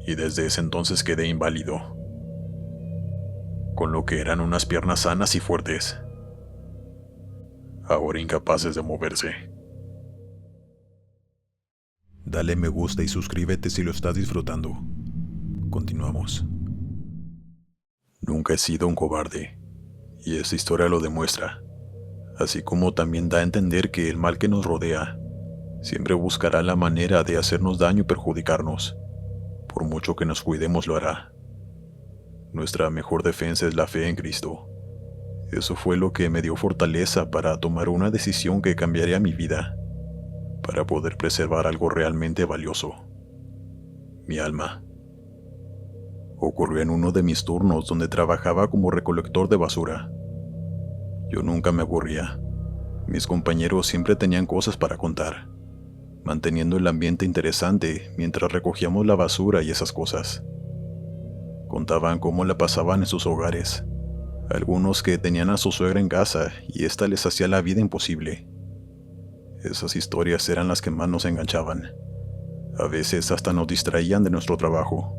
Speaker 1: Y desde ese entonces quedé inválido, con lo que eran unas piernas sanas y fuertes, ahora incapaces de moverse. Dale me gusta y suscríbete si lo estás disfrutando. Continuamos. Nunca he sido un cobarde, y esta historia lo demuestra, así como también da a entender que el mal que nos rodea siempre buscará la manera de hacernos daño y perjudicarnos. Por mucho que nos cuidemos, lo hará. Nuestra mejor defensa es la fe en Cristo. Eso fue lo que me dio fortaleza para tomar una decisión que cambiaría mi vida, para poder preservar algo realmente valioso: mi alma. Ocurrió en uno de mis turnos donde trabajaba como recolector de basura. Yo nunca me aburría. Mis compañeros siempre tenían cosas para contar, manteniendo el ambiente interesante mientras recogíamos la basura y esas cosas. Contaban cómo la pasaban en sus hogares, algunos que tenían a su suegra en casa y ésta les hacía la vida imposible. Esas historias eran las que más nos enganchaban. A veces hasta nos distraían de nuestro trabajo.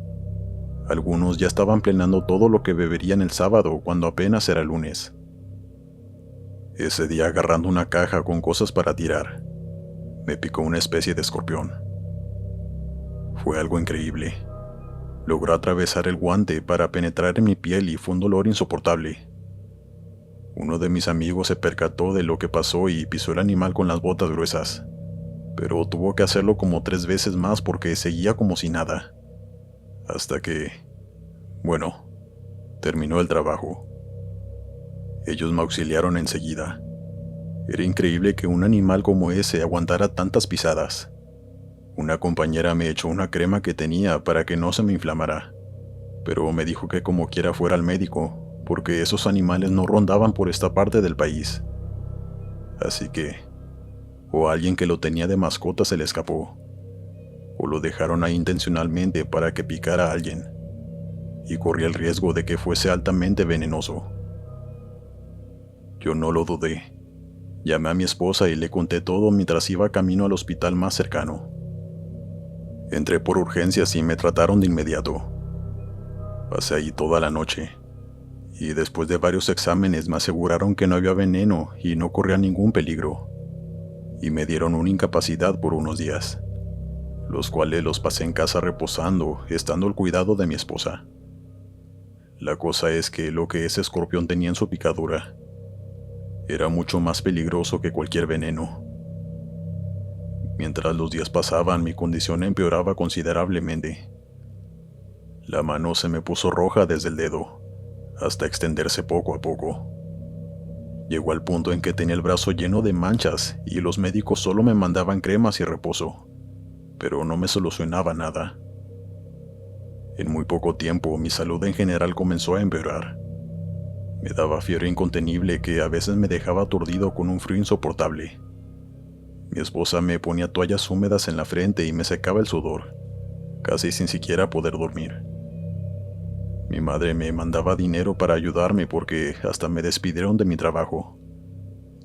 Speaker 1: Algunos ya estaban planeando todo lo que beberían el sábado cuando apenas era lunes. Ese día, agarrando una caja con cosas para tirar, me picó una especie de escorpión. Fue algo increíble. Logró atravesar el guante para penetrar en mi piel y fue un dolor insoportable. Uno de mis amigos se percató de lo que pasó y pisó el animal con las botas gruesas, pero tuvo que hacerlo como 3 veces más porque seguía como si nada. Hasta que, bueno, terminó el trabajo. Ellos me auxiliaron enseguida. Era increíble que un animal como ese aguantara tantas pisadas. Una compañera me echó una crema que tenía para que no se me inflamara, pero me dijo que como quiera fuera al médico, porque esos animales no rondaban por esta parte del país. Así que, o alguien que lo tenía de mascota se le escapó, o lo dejaron ahí intencionalmente para que picara a alguien, y corría el riesgo de que fuese altamente venenoso. Yo no lo dudé. Llamé a mi esposa y le conté todo mientras iba camino al hospital más cercano. Entré por urgencias y me trataron de inmediato. Pasé ahí toda la noche, y después de varios exámenes me aseguraron que no había veneno y no corría ningún peligro, y me dieron una incapacidad por unos días, los cuales los pasé en casa reposando, estando al cuidado de mi esposa. La cosa es que lo que ese escorpión tenía en su picadura Era mucho más peligroso que cualquier veneno. Mientras los días pasaban, mi condición empeoraba considerablemente. La mano se me puso roja desde el dedo, hasta extenderse poco a poco. Llegó al punto en que tenía el brazo lleno de manchas y los médicos solo me mandaban cremas y reposo, pero no me solucionaba nada. En muy poco tiempo, mi salud en general comenzó a empeorar. Me daba fiebre incontenible que a veces me dejaba aturdido con un frío insoportable. Mi esposa me ponía toallas húmedas en la frente y me secaba el sudor, casi sin siquiera poder dormir. Mi madre me mandaba dinero para ayudarme porque hasta me despidieron de mi trabajo.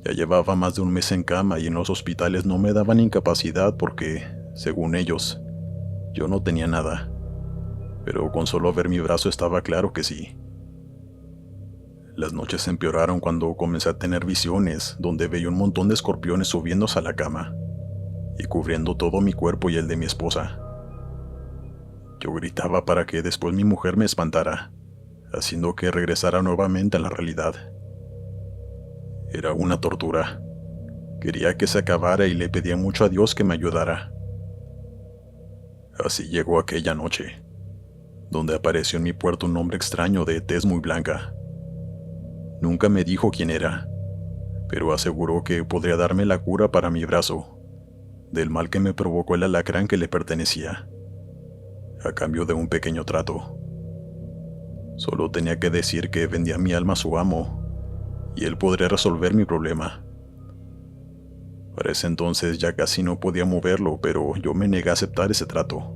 Speaker 1: Ya llevaba más de un mes en cama y en los hospitales no me daban incapacidad porque, según ellos, yo no tenía nada. Pero con solo ver mi brazo estaba claro que sí. Las noches empeoraron cuando comencé a tener visiones donde veía un montón de escorpiones subiéndose a la cama y cubriendo todo mi cuerpo y el de mi esposa. Yo gritaba para que después mi mujer me espantara, haciendo que regresara nuevamente a la realidad. Era una tortura. Quería que se acabara y le pedía mucho a Dios que me ayudara. Así llegó aquella noche, donde apareció en mi puerta un hombre extraño de tez muy blanca. Nunca me dijo quién era, pero aseguró que podría darme la cura para mi brazo, del mal que me provocó el alacrán que le pertenecía, a cambio de un pequeño trato. Solo tenía que decir que vendía mi alma a su amo, y él podría resolver mi problema. Para ese entonces ya casi no podía moverlo, pero yo me negué a aceptar ese trato.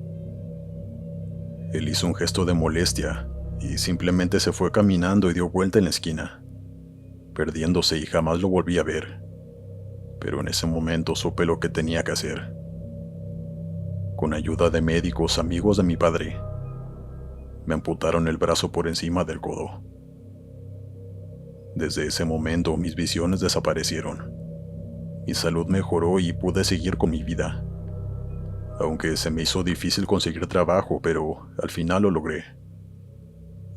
Speaker 1: Él hizo un gesto de molestia, y simplemente se fue caminando y dio vuelta en la esquina, perdiéndose y jamás lo volví a ver. Pero en ese momento supe lo que tenía que hacer. Con ayuda de médicos amigos de mi padre, me amputaron el brazo por encima del codo. Desde ese momento mis visiones desaparecieron. Mi salud mejoró y pude seguir con mi vida. Aunque se me hizo difícil conseguir trabajo, pero al final lo logré.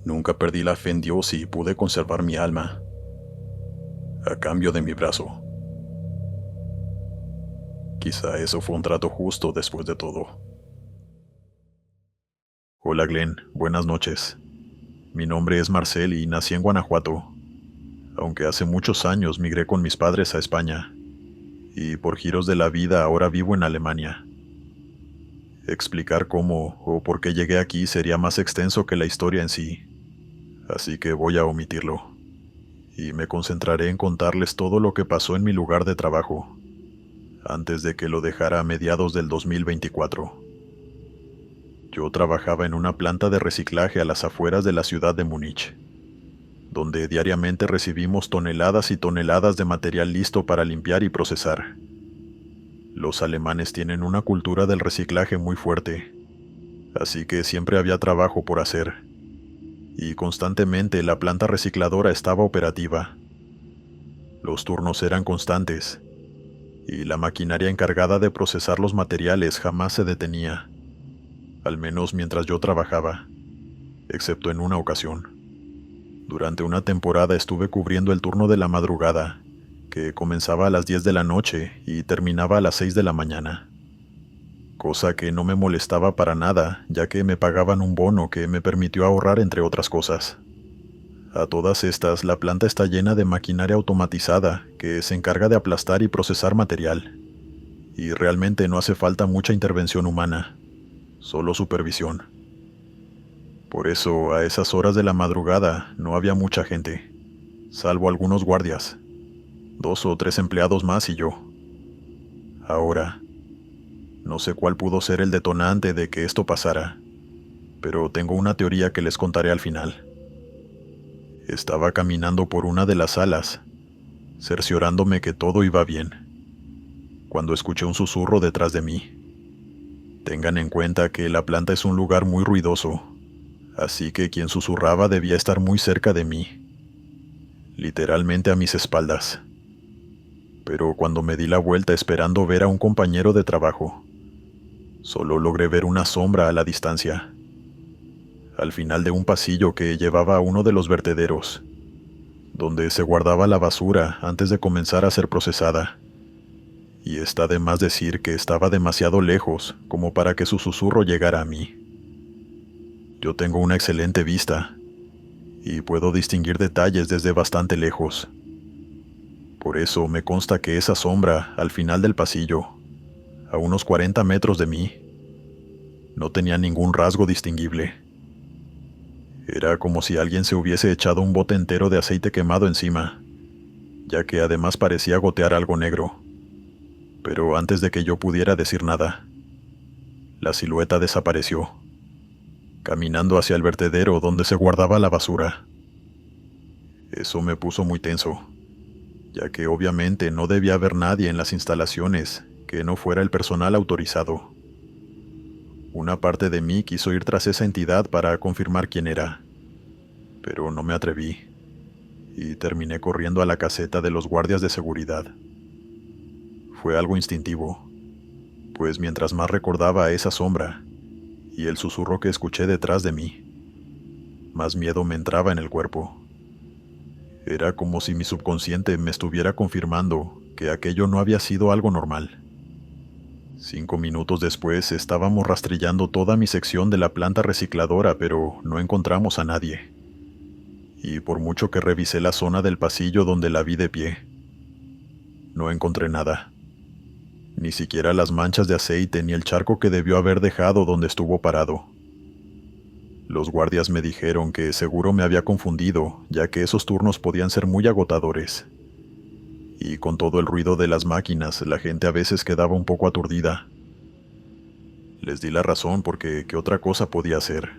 Speaker 1: Nunca perdí la fe en Dios y pude conservar mi alma, a cambio de mi brazo. Quizá eso fue un trato justo después de todo. Hola Glenn, buenas noches. Mi nombre es Marcel y nací en Guanajuato, aunque hace muchos años migré con mis padres a España, y por giros de la vida ahora vivo en Alemania. Explicar cómo o por qué llegué aquí sería más extenso que la historia en sí, así que voy a omitirlo, y me concentraré en contarles todo lo que pasó en mi lugar de trabajo, antes de que lo dejara a mediados del 2024. Yo trabajaba en una planta de reciclaje a las afueras de la ciudad de Múnich, donde diariamente recibimos toneladas y toneladas de material listo para limpiar y procesar. Los alemanes tienen una cultura del reciclaje muy fuerte, así que siempre había trabajo por hacer, y constantemente la planta recicladora estaba operativa. Los turnos eran constantes, y la maquinaria encargada de procesar los materiales jamás se detenía, al menos mientras yo trabajaba, excepto en una ocasión. Durante una temporada estuve cubriendo el turno de la madrugada, que comenzaba a las 10 de la noche y terminaba a las 6 de la mañana. Cosa que no me molestaba para nada, ya que me pagaban un bono que me permitió ahorrar entre otras cosas. A todas estas, la planta está llena de maquinaria automatizada que se encarga de aplastar y procesar material. Y realmente no hace falta mucha intervención humana, solo supervisión. Por eso, a esas horas de la madrugada no había mucha gente, salvo algunos guardias, 2 o 3 empleados más y yo. Ahora, no sé cuál pudo ser el detonante de que esto pasara, pero tengo una teoría que les contaré al final. Estaba caminando por una de las salas, cerciorándome que todo iba bien, cuando escuché un susurro detrás de mí. Tengan en cuenta que la planta es un lugar muy ruidoso, así que quien susurraba debía estar muy cerca de mí, literalmente a mis espaldas. Pero cuando me di la vuelta esperando ver a un compañero de trabajo, solo logré ver una sombra a la distancia, al final de un pasillo que llevaba a uno de los vertederos. donde se guardaba la basura antes de comenzar a ser procesada. Y está de más decir que estaba demasiado lejos como para que su susurro llegara a mí. Yo tengo una excelente vista y puedo distinguir detalles desde bastante lejos. Por eso me consta que esa sombra al final del pasillo, a unos 40 metros de mí, no tenía ningún rasgo distinguible. Era como si alguien se hubiese echado un bote entero de aceite quemado encima, ya que además parecía gotear algo negro. Pero antes de que yo pudiera decir nada, la silueta desapareció, caminando hacia el vertedero donde se guardaba la basura. Eso me puso muy tenso, ya que obviamente no debía haber nadie en las instalaciones que no fuera el personal autorizado. Una parte de mí quiso ir tras esa entidad para confirmar quién era, pero no me atreví, y terminé corriendo a la caseta de los guardias de seguridad. Fue algo instintivo, pues mientras más recordaba esa sombra y el susurro que escuché detrás de mí, más miedo me entraba en el cuerpo. Era como si mi subconsciente me estuviera confirmando que aquello no había sido algo normal. 5 minutos después estábamos rastrillando toda mi sección de la planta recicladora, pero no encontramos a nadie. Y por mucho que revisé la zona del pasillo donde la vi de pie, no encontré nada. Ni siquiera las manchas de aceite ni el charco que debió haber dejado donde estuvo parado. Los guardias me dijeron que seguro me había confundido, ya que esos turnos podían ser muy agotadores. Y con todo el ruido de las máquinas, la gente a veces quedaba un poco aturdida. Les di la razón porque ¿qué otra cosa podía hacer?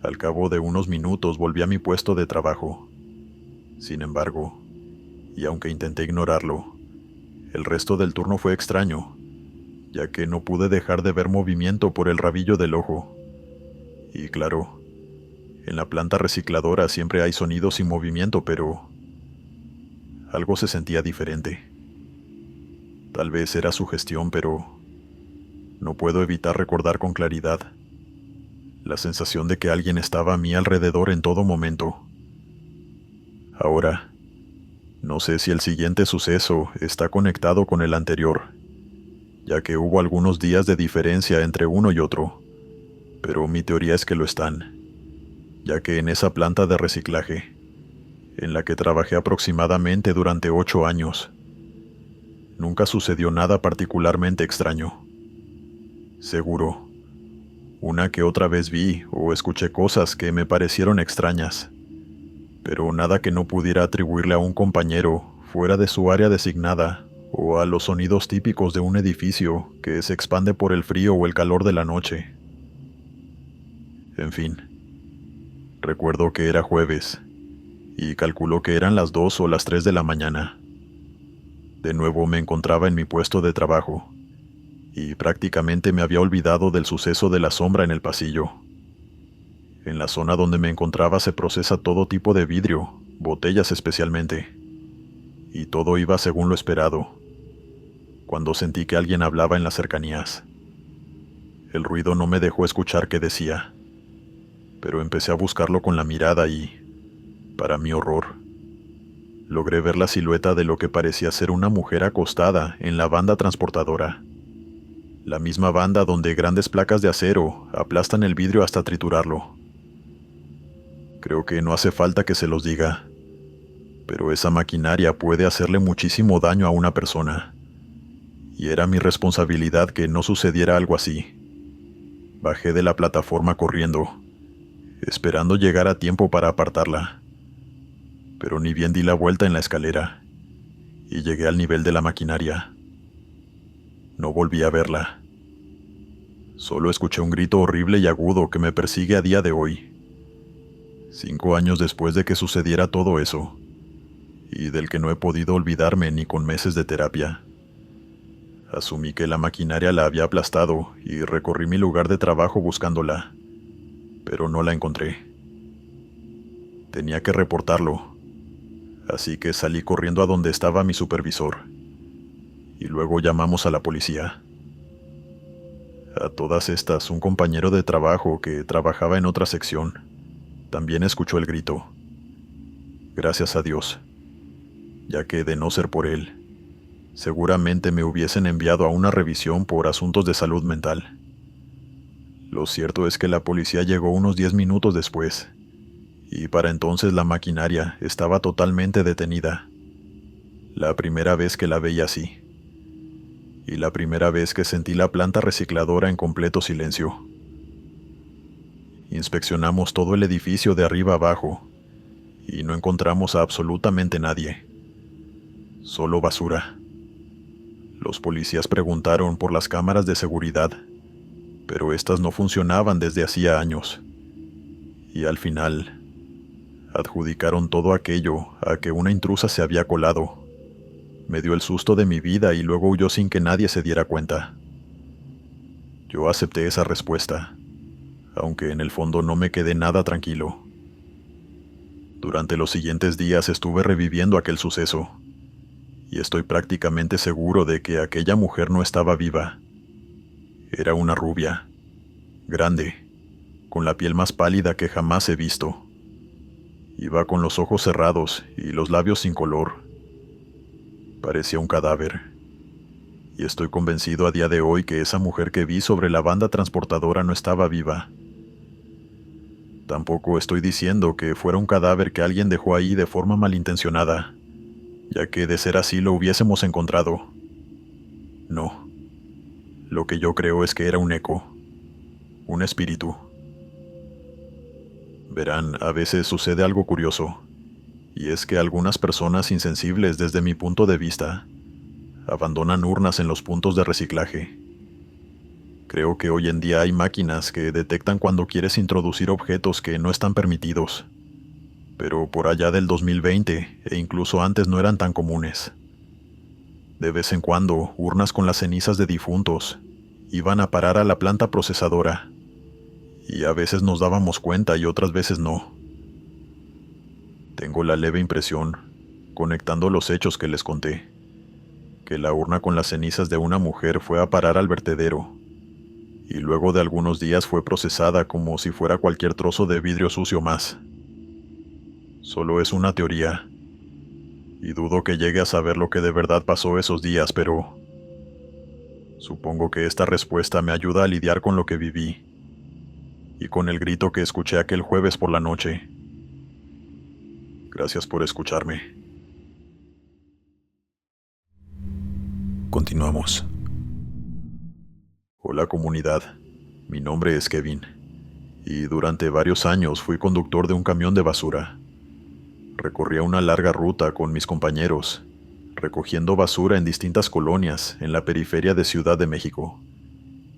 Speaker 1: Al cabo de unos minutos volví a mi puesto de trabajo. Sin embargo, y aunque intenté ignorarlo, el resto del turno fue extraño, ya que no pude dejar de ver movimiento por el rabillo del ojo. Y claro, en la planta recicladora siempre hay sonidos y movimiento, pero algo se sentía diferente. Tal vez era sugestión, pero no puedo evitar recordar con claridad la sensación de que alguien estaba a mi alrededor en todo momento. Ahora, no sé si el siguiente suceso está conectado con el anterior, ya que hubo algunos días de diferencia entre uno y otro, pero mi teoría es que lo están, ya que en esa planta de reciclaje, en la que trabajé aproximadamente durante 8 años, nunca sucedió nada particularmente extraño. Seguro, una que otra vez vi o escuché cosas que me parecieron extrañas, pero nada que no pudiera atribuirle a un compañero fuera de su área designada o a los sonidos típicos de un edificio que se expande por el frío o el calor de la noche. En fin, recuerdo que era jueves, y calculó que eran las 2 o las 3 de la mañana. De nuevo me encontraba en mi puesto de trabajo, y prácticamente me había olvidado del suceso de la sombra en el pasillo. En la zona donde me encontraba se procesa todo tipo de vidrio, botellas especialmente, y todo iba según lo esperado, cuando sentí que alguien hablaba en las cercanías. El ruido no me dejó escuchar qué decía, pero empecé a buscarlo con la mirada y, para mi horror, logré ver la silueta de lo que parecía ser una mujer acostada en la banda transportadora. La misma banda donde grandes placas de acero aplastan el vidrio hasta triturarlo. Creo que no hace falta que se los diga, pero esa maquinaria puede hacerle muchísimo daño a una persona. Y era mi responsabilidad que no sucediera algo así. Bajé de la plataforma corriendo, esperando llegar a tiempo para apartarla. Pero ni bien di la vuelta en la escalera, y llegué al nivel de la maquinaria. No volví a verla. Solo escuché un grito horrible y agudo que me persigue a día de hoy. 5 años después de que sucediera todo eso, y del que no he podido olvidarme ni con meses de terapia. Asumí que la maquinaria la había aplastado y recorrí mi lugar de trabajo buscándola, pero no la encontré. Tenía que reportarlo, así que salí corriendo a donde estaba mi supervisor, y luego llamamos a la policía. A todas estas, un compañero de trabajo que trabajaba en otra sección también escuchó el grito. Gracias a Dios, ya que de no ser por él, seguramente me hubiesen enviado a una revisión por asuntos de salud mental. Lo cierto es que la policía llegó unos 10 minutos después, y para entonces la maquinaria estaba totalmente detenida. La primera vez que la veía así. Y la primera vez que sentí la planta recicladora en completo silencio. Inspeccionamos todo el edificio de arriba abajo, y no encontramos a absolutamente nadie. Solo basura. Los policías preguntaron por las cámaras de seguridad, pero estas no funcionaban desde hacía años. Y al final, adjudicaron todo aquello a que una intrusa se había colado. Me dio el susto de mi vida y luego huyó sin que nadie se diera cuenta. Yo acepté esa respuesta, aunque en el fondo no me quedé nada tranquilo. Durante los siguientes días estuve reviviendo aquel suceso, y estoy prácticamente seguro de que aquella mujer no estaba viva. Era una rubia, grande, con la piel más pálida que jamás he visto. Iba con los ojos cerrados y los labios sin color. Parecía un cadáver. Y estoy convencido a día de hoy que esa mujer que vi sobre la banda transportadora no estaba viva. Tampoco estoy diciendo que fuera un cadáver que alguien dejó ahí de forma malintencionada, ya que de ser así lo hubiésemos encontrado. No. Lo que yo creo es que era un eco, un espíritu. Verán, a veces sucede algo curioso, y es que algunas personas insensibles desde mi punto de vista abandonan urnas en los puntos de reciclaje. Creo que hoy en día hay máquinas que detectan cuando quieres introducir objetos que no están permitidos, pero por allá del 2020 e incluso antes no eran tan comunes. De vez en cuando, urnas con las cenizas de difuntos iban a parar a la planta procesadora, y a veces nos dábamos cuenta y otras veces no. Tengo la leve impresión, conectando los hechos que les conté, que la urna con las cenizas de una mujer fue a parar al vertedero, y luego de algunos días fue procesada como si fuera cualquier trozo de vidrio sucio más. Solo es una teoría, y dudo que llegue a saber lo que de verdad pasó esos días, pero supongo que esta respuesta me ayuda a lidiar con lo que viví, y con el grito que escuché aquel jueves por la noche. Gracias por escucharme. Continuamos. Hola comunidad, mi nombre es Kevin, y durante varios años fui conductor de un camión de basura. Recorría una larga ruta con mis compañeros, recogiendo basura en distintas colonias en la periferia de Ciudad de México.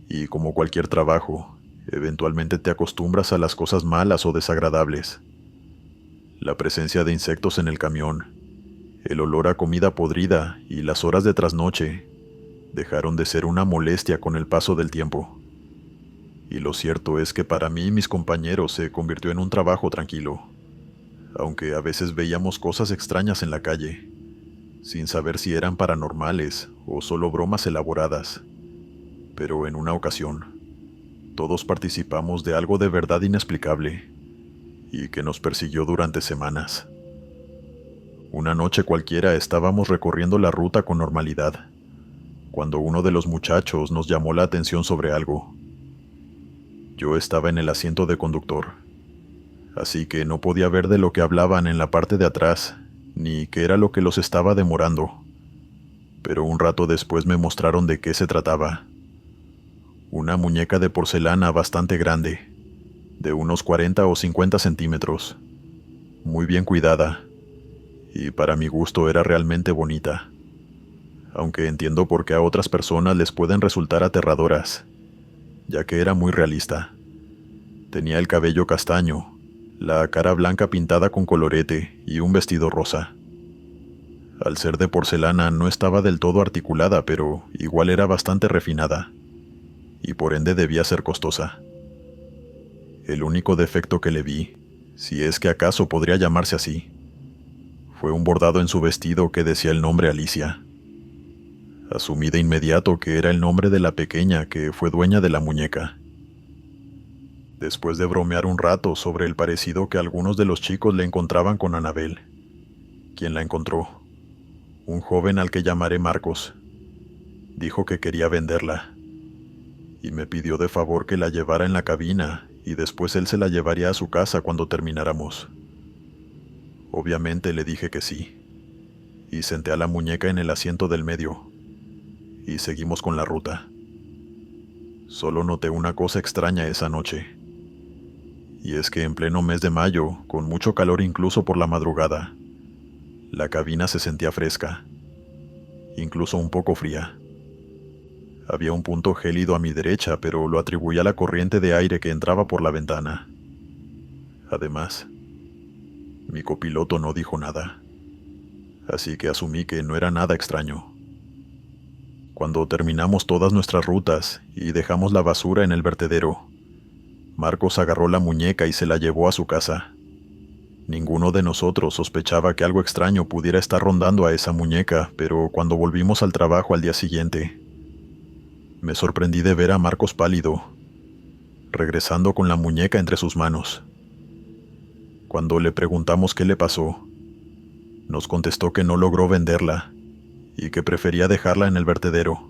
Speaker 1: Y como cualquier trabajo, eventualmente te acostumbras a las cosas malas o desagradables. La presencia de insectos en el camión, el olor a comida podrida y las horas de trasnoche dejaron de ser una molestia con el paso del tiempo. Y lo cierto es que para mí y mis compañeros se convirtió en un trabajo tranquilo, aunque a veces veíamos cosas extrañas en la calle, sin saber si eran paranormales o solo bromas elaboradas. Pero en una ocasión, todos participamos de algo de verdad inexplicable y que nos persiguió durante semanas. Una noche cualquiera estábamos recorriendo la ruta con normalidad, cuando uno de los muchachos nos llamó la atención sobre algo. Yo estaba en el asiento de conductor, así que no podía ver de lo que hablaban en la parte de atrás, ni qué era lo que los estaba demorando. Pero un rato después me mostraron de qué se trataba. Una muñeca de porcelana bastante grande, de unos 40 o 50 centímetros, muy bien cuidada, y para mi gusto era realmente bonita, aunque entiendo por qué a otras personas les pueden resultar aterradoras, ya que era muy realista. Tenía el cabello castaño, la cara blanca pintada con colorete y un vestido rosa. Al ser de porcelana no estaba del todo articulada, pero igual era bastante refinada, y por ende debía ser costosa. El único defecto que le vi, si es que acaso podría llamarse así, fue un bordado en su vestido que decía el nombre Alicia. Asumí de inmediato que era el nombre de la pequeña que fue dueña de la muñeca. Después de bromear un rato sobre el parecido que algunos de los chicos le encontraban con Annabelle, ¿Quién la encontró? Un joven al que llamaré Marcos. Dijo que quería venderla y me pidió de favor que la llevara en la cabina y después él se la llevaría a su casa cuando termináramos. Obviamente le dije que sí y senté a la muñeca en el asiento del medio y seguimos con la ruta. Solo noté una cosa extraña esa noche, y es que en pleno mes de mayo, con mucho calor incluso por la madrugada, la cabina se sentía fresca, incluso un poco fría. Había un punto gélido a mi derecha, pero lo atribuía a la corriente de aire que entraba por la ventana. Además, mi copiloto no dijo nada, así que asumí que no era nada extraño. Cuando terminamos todas nuestras rutas y dejamos la basura en el vertedero, Marcos agarró la muñeca y se la llevó a su casa. Ninguno de nosotros sospechaba que algo extraño pudiera estar rondando a esa muñeca, pero cuando volvimos al trabajo al día siguiente, me sorprendí de ver a Marcos pálido, regresando con la muñeca entre sus manos. Cuando le preguntamos qué le pasó, nos contestó que no logró venderla y que prefería dejarla en el vertedero.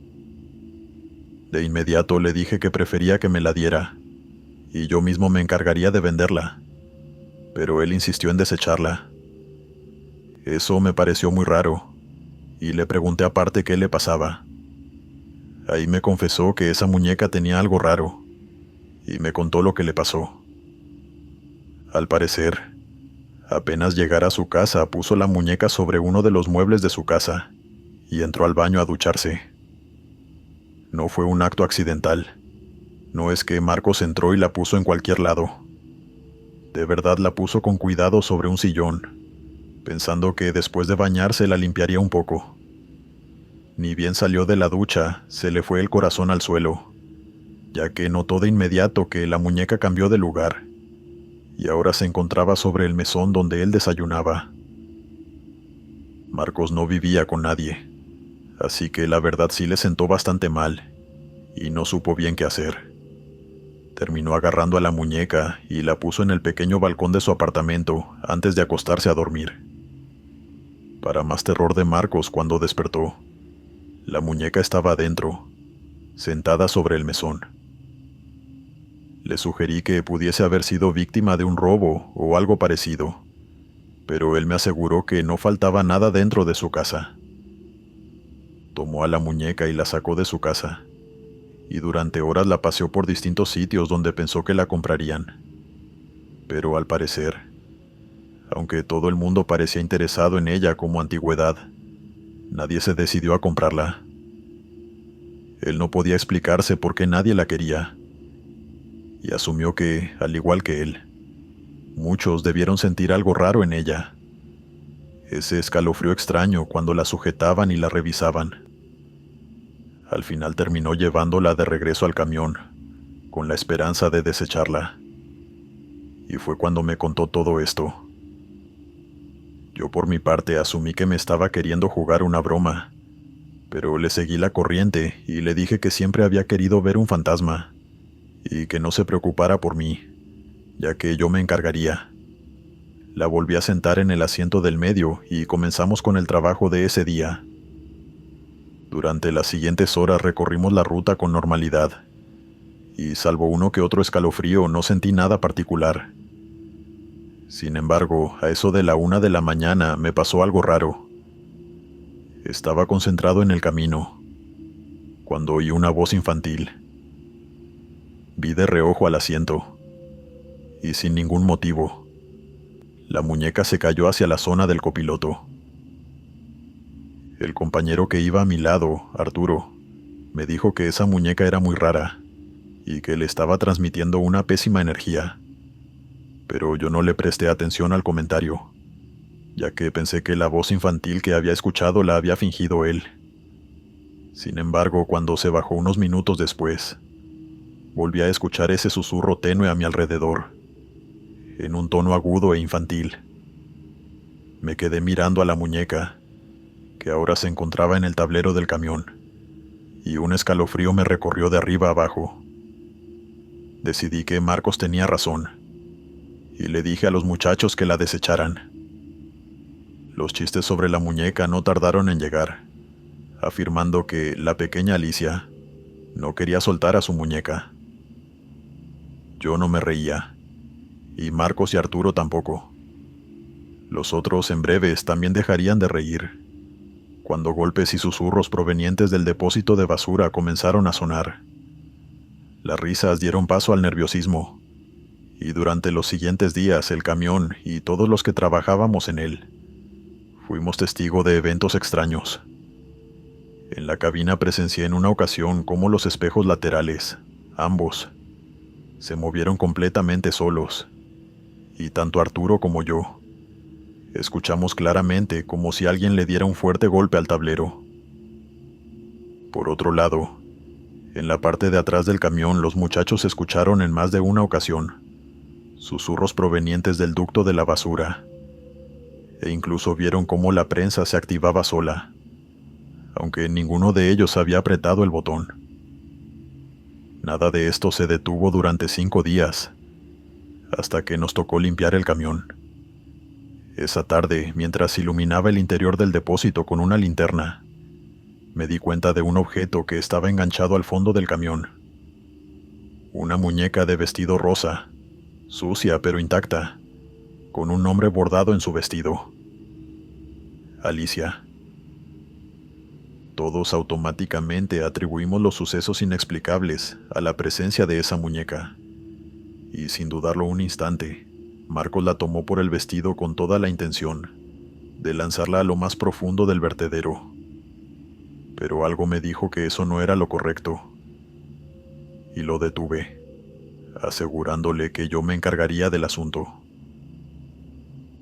Speaker 1: De inmediato le dije que prefería que me la diera y yo mismo me encargaría de venderla, pero él insistió en desecharla. Eso me pareció muy raro y le pregunté aparte qué le pasaba. Ahí me confesó que esa muñeca tenía algo raro y me contó lo que le pasó. Al parecer, apenas llegara a su casa puso la muñeca sobre uno de los muebles de su casa y entró al baño a ducharse. No fue un acto accidental. No es que Marcos entró y la puso en cualquier lado. De verdad la puso con cuidado sobre un sillón, pensando que después de bañarse la limpiaría un poco. Ni bien salió de la ducha, se le fue el corazón al suelo, ya que notó de inmediato que la muñeca cambió de lugar y ahora se encontraba sobre el mesón donde él desayunaba. Marcos no vivía con nadie, así que la verdad sí le sentó bastante mal y no supo bien qué hacer. Terminó agarrando a la muñeca y la puso en el pequeño balcón de su apartamento antes de acostarse a dormir. Para más terror de Marcos, cuando despertó, la muñeca estaba adentro, sentada sobre el mesón. Le sugerí que pudiese haber sido víctima de un robo o algo parecido, pero él me aseguró que no faltaba nada dentro de su casa. Tomó a la muñeca y la sacó de su casa, y durante horas la paseó por distintos sitios donde pensó que la comprarían. Pero al parecer, aunque todo el mundo parecía interesado en ella como antigüedad, nadie se decidió a comprarla. Él no podía explicarse por qué nadie la quería, y asumió que, al igual que él, muchos debieron sentir algo raro en ella. Ese escalofrío extraño cuando la sujetaban y la revisaban. Al final terminó llevándola de regreso al camión, con la esperanza de desecharla. Y fue cuando me contó todo esto. Yo por mi parte asumí que me estaba queriendo jugar una broma, pero le seguí la corriente y le dije que siempre había querido ver un fantasma, y que no se preocupara por mí, ya que yo me encargaría. La volví a sentar en el asiento del medio y comenzamos con el trabajo de ese día. Durante las siguientes horas recorrimos la ruta con normalidad, y salvo uno que otro escalofrío no sentí nada particular. Sin embargo, a eso de la 1 de la mañana me pasó algo raro. Estaba concentrado en el camino, cuando oí una voz infantil. Vi de reojo al asiento, y sin ningún motivo, la muñeca se cayó hacia la zona del copiloto. El compañero que iba a mi lado, Arturo, me dijo que esa muñeca era muy rara y que le estaba transmitiendo una pésima energía, pero yo no le presté atención al comentario, ya que pensé que la voz infantil que había escuchado la había fingido él. Sin embargo, cuando se bajó unos minutos después, volví a escuchar ese susurro tenue a mi alrededor, en un tono agudo e infantil. Me quedé mirando a la muñeca, que ahora se encontraba en el tablero del camión, y un escalofrío me recorrió de arriba a abajo. Decidí que Marcos tenía razón, y le dije a los muchachos que la desecharan. Los chistes sobre la muñeca no tardaron en llegar, afirmando que la pequeña Alicia no quería soltar a su muñeca. Yo no me reía, y Marcos y Arturo tampoco. Los otros en breves también dejarían de reír, cuando golpes y susurros provenientes del depósito de basura comenzaron a sonar. Las risas dieron paso al nerviosismo, y durante los siguientes días el camión y todos los que trabajábamos en él fuimos testigo de eventos extraños. En la cabina presencié en una ocasión cómo los espejos laterales, ambos, se movieron completamente solos, y tanto Arturo como yo escuchamos claramente como si alguien le diera un fuerte golpe al tablero. Por otro lado, en la parte de atrás del camión los muchachos escucharon en más de una ocasión susurros provenientes del ducto de la basura, e incluso vieron cómo la prensa se activaba sola, aunque ninguno de ellos había apretado el botón. Nada de esto se detuvo durante 5 días, hasta que nos tocó limpiar el camión. Esa tarde, mientras iluminaba el interior del depósito con una linterna, me di cuenta de un objeto que estaba enganchado al fondo del camión. Una muñeca de vestido rosa, sucia pero intacta, con un nombre bordado en su vestido. Alicia. Todos automáticamente atribuimos los sucesos inexplicables a la presencia de esa muñeca, y sin dudarlo un instante, Marcos la tomó por el vestido con toda la intención de lanzarla a lo más profundo del vertedero. Pero algo me dijo que eso no era lo correcto, y lo detuve, asegurándole que yo me encargaría del asunto.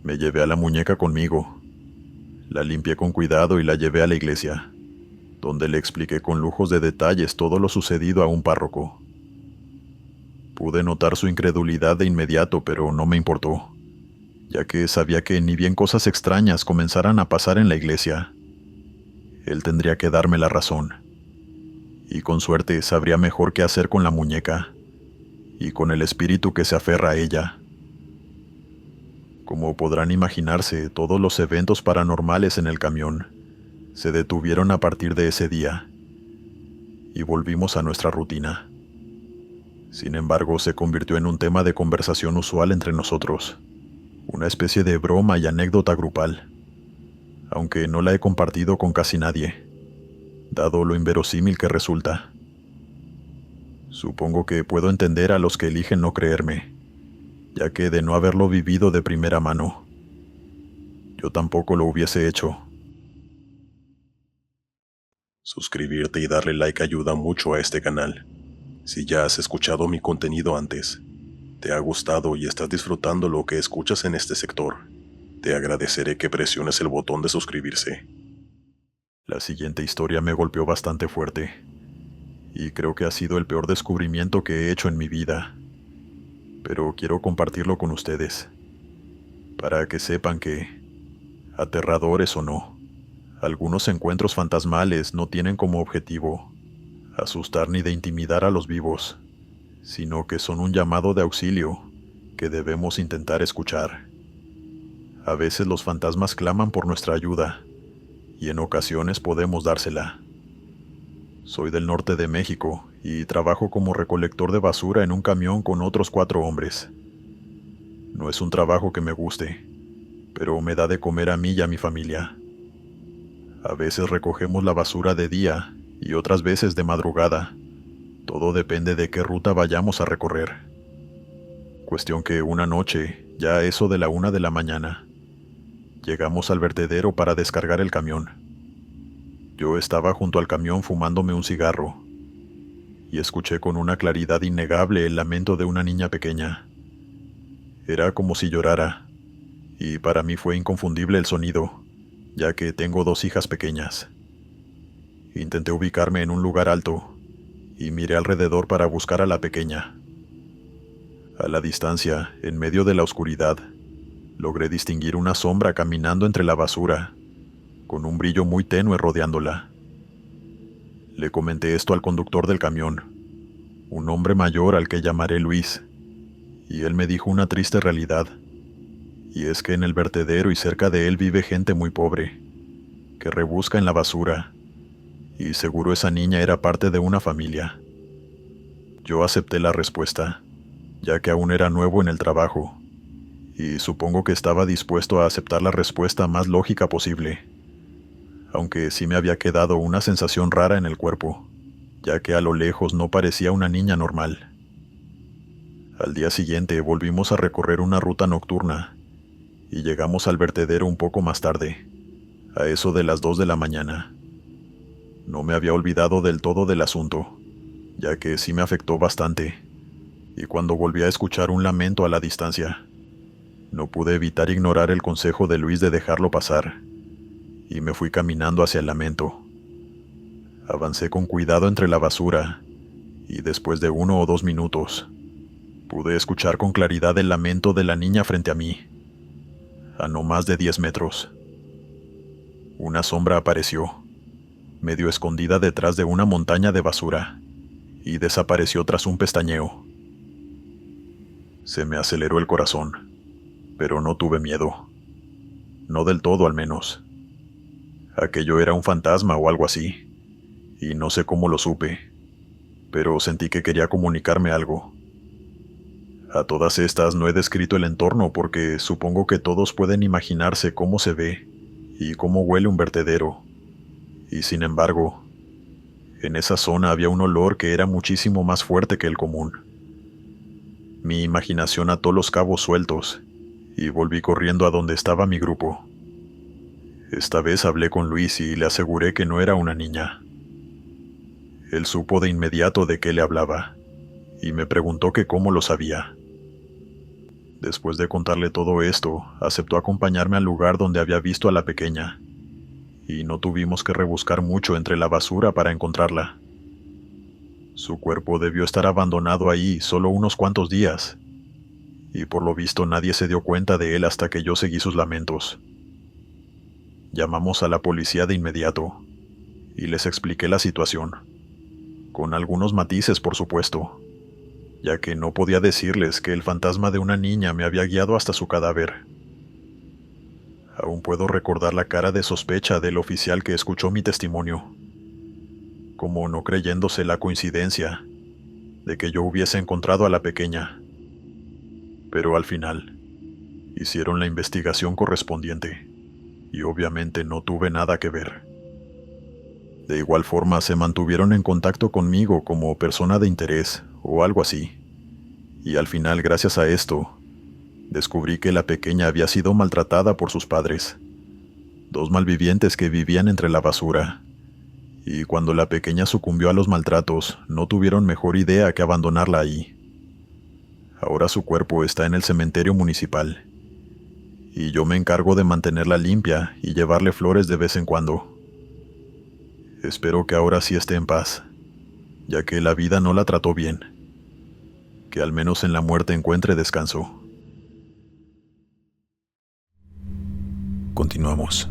Speaker 1: Me llevé a la muñeca conmigo, la limpié con cuidado y la llevé a la iglesia, donde le expliqué con lujos de detalles todo lo sucedido a un párroco. Pude notar su incredulidad de inmediato, pero no me importó, ya que sabía que ni bien cosas extrañas comenzaran a pasar en la iglesia, él tendría que darme la razón, y con suerte sabría mejor qué hacer con la muñeca, y con el espíritu que se aferra a ella. Como podrán imaginarse, todos los eventos paranormales en el camión se detuvieron a partir de ese día, y volvimos a nuestra rutina. Sin embargo, se convirtió en un tema de conversación usual entre nosotros, una especie de broma y anécdota grupal, aunque no la he compartido con casi nadie, dado lo inverosímil que resulta. Supongo que puedo entender a los que eligen no creerme, ya que de no haberlo vivido de primera mano, yo tampoco lo hubiese hecho.
Speaker 2: Suscribirte y darle like ayuda mucho a este canal. Si ya has escuchado mi contenido antes, te ha gustado y estás disfrutando lo que escuchas en este sector, te agradeceré que presiones el botón de suscribirse.
Speaker 1: La siguiente historia me golpeó bastante fuerte, y creo que ha sido el peor descubrimiento que he hecho en mi vida. Pero quiero compartirlo con ustedes, para que sepan que, aterradores o no, algunos encuentros fantasmales no tienen como objetivo asustar ni de intimidar a los vivos, sino que son un llamado de auxilio que debemos intentar escuchar. A veces los fantasmas claman por nuestra ayuda, y en ocasiones podemos dársela. Soy del norte de México y trabajo como recolector de basura en un camión con otros 4 hombres. No es un trabajo que me guste, pero me da de comer a mí y a mi familia. A veces recogemos la basura de día y otras veces de madrugada. Todo depende de qué ruta vayamos a recorrer. Cuestión que una noche, ya a eso de la 1 de la mañana, llegamos al vertedero para descargar el camión. Yo estaba junto al camión fumándome un cigarro, y escuché con una claridad innegable el lamento de una niña pequeña. Era como si llorara, y para mí fue inconfundible el sonido, ya que tengo 2 hijas pequeñas. Intenté ubicarme en un lugar alto, y miré alrededor para buscar a la pequeña. A la distancia, en medio de la oscuridad, logré distinguir una sombra caminando entre la basura, con un brillo muy tenue rodeándola. Le comenté esto al conductor del camión, un hombre mayor al que llamaré Luis, y él me dijo una triste realidad, Y es que en el vertedero y cerca de él vive gente muy pobre, que rebusca en la basura, y seguro esa niña era parte de una familia. Yo acepté la respuesta, ya que aún era nuevo en el trabajo, y supongo que estaba dispuesto a aceptar la respuesta más lógica posible, aunque sí me había quedado una sensación rara en el cuerpo, ya que a lo lejos no parecía una niña normal. Al día siguiente volvimos a recorrer una ruta nocturna, y llegamos al vertedero un poco más tarde, a eso de las 2 de la mañana. No me había olvidado del todo del asunto, ya que sí me afectó bastante, y cuando volví a escuchar un lamento a la distancia, no pude evitar ignorar el consejo de Luis de dejarlo pasar, y me fui caminando hacia el lamento. Avancé con cuidado entre la basura, y después de 1 o 2 minutos, pude escuchar con claridad el lamento de la niña frente a mí, a no más de 10 metros. Una sombra apareció, medio escondida detrás de una montaña de basura, y desapareció tras un pestañeo. Se me aceleró el corazón, pero no tuve miedo. No del todo, al menos. Aquello era un fantasma o algo así, y no sé cómo lo supe, pero sentí que quería comunicarme algo. A todas estas no he descrito el entorno porque supongo que todos pueden imaginarse cómo se ve y cómo huele un vertedero. Y sin embargo, en esa zona había un olor que era muchísimo más fuerte que el común. Mi imaginación ató los cabos sueltos y volví corriendo a donde estaba mi grupo. Esta vez hablé con Luis y le aseguré que no era una niña. Él supo de inmediato de qué le hablaba y me preguntó que cómo lo sabía. Después de contarle todo esto, aceptó acompañarme al lugar donde había visto a la pequeña, y no tuvimos que rebuscar mucho entre la basura para encontrarla. Su cuerpo debió estar abandonado ahí solo unos cuantos días, y por lo visto nadie se dio cuenta de él hasta que yo seguí sus lamentos. Llamamos a la policía de inmediato, y les expliqué la situación, con algunos matices por supuesto, ya que no podía decirles que el fantasma de una niña me había guiado hasta su cadáver. Aún puedo recordar la cara de sospecha del oficial que escuchó mi testimonio, como no creyéndose la coincidencia de que yo hubiese encontrado a la pequeña. Pero al final, hicieron la investigación correspondiente, y obviamente no tuve nada que ver. De igual forma se mantuvieron en contacto conmigo como persona de interés o algo así, y al final, gracias a esto, descubrí que la pequeña había sido maltratada por sus padres, 2 malvivientes que vivían entre la basura, y cuando la pequeña sucumbió a los maltratos, no tuvieron mejor idea que abandonarla ahí. Ahora su cuerpo está en el cementerio municipal, y yo me encargo de mantenerla limpia y llevarle flores de vez en cuando. Espero que ahora sí esté en paz, ya que la vida no la trató bien. Que al menos en la muerte encuentre descanso. Continuamos.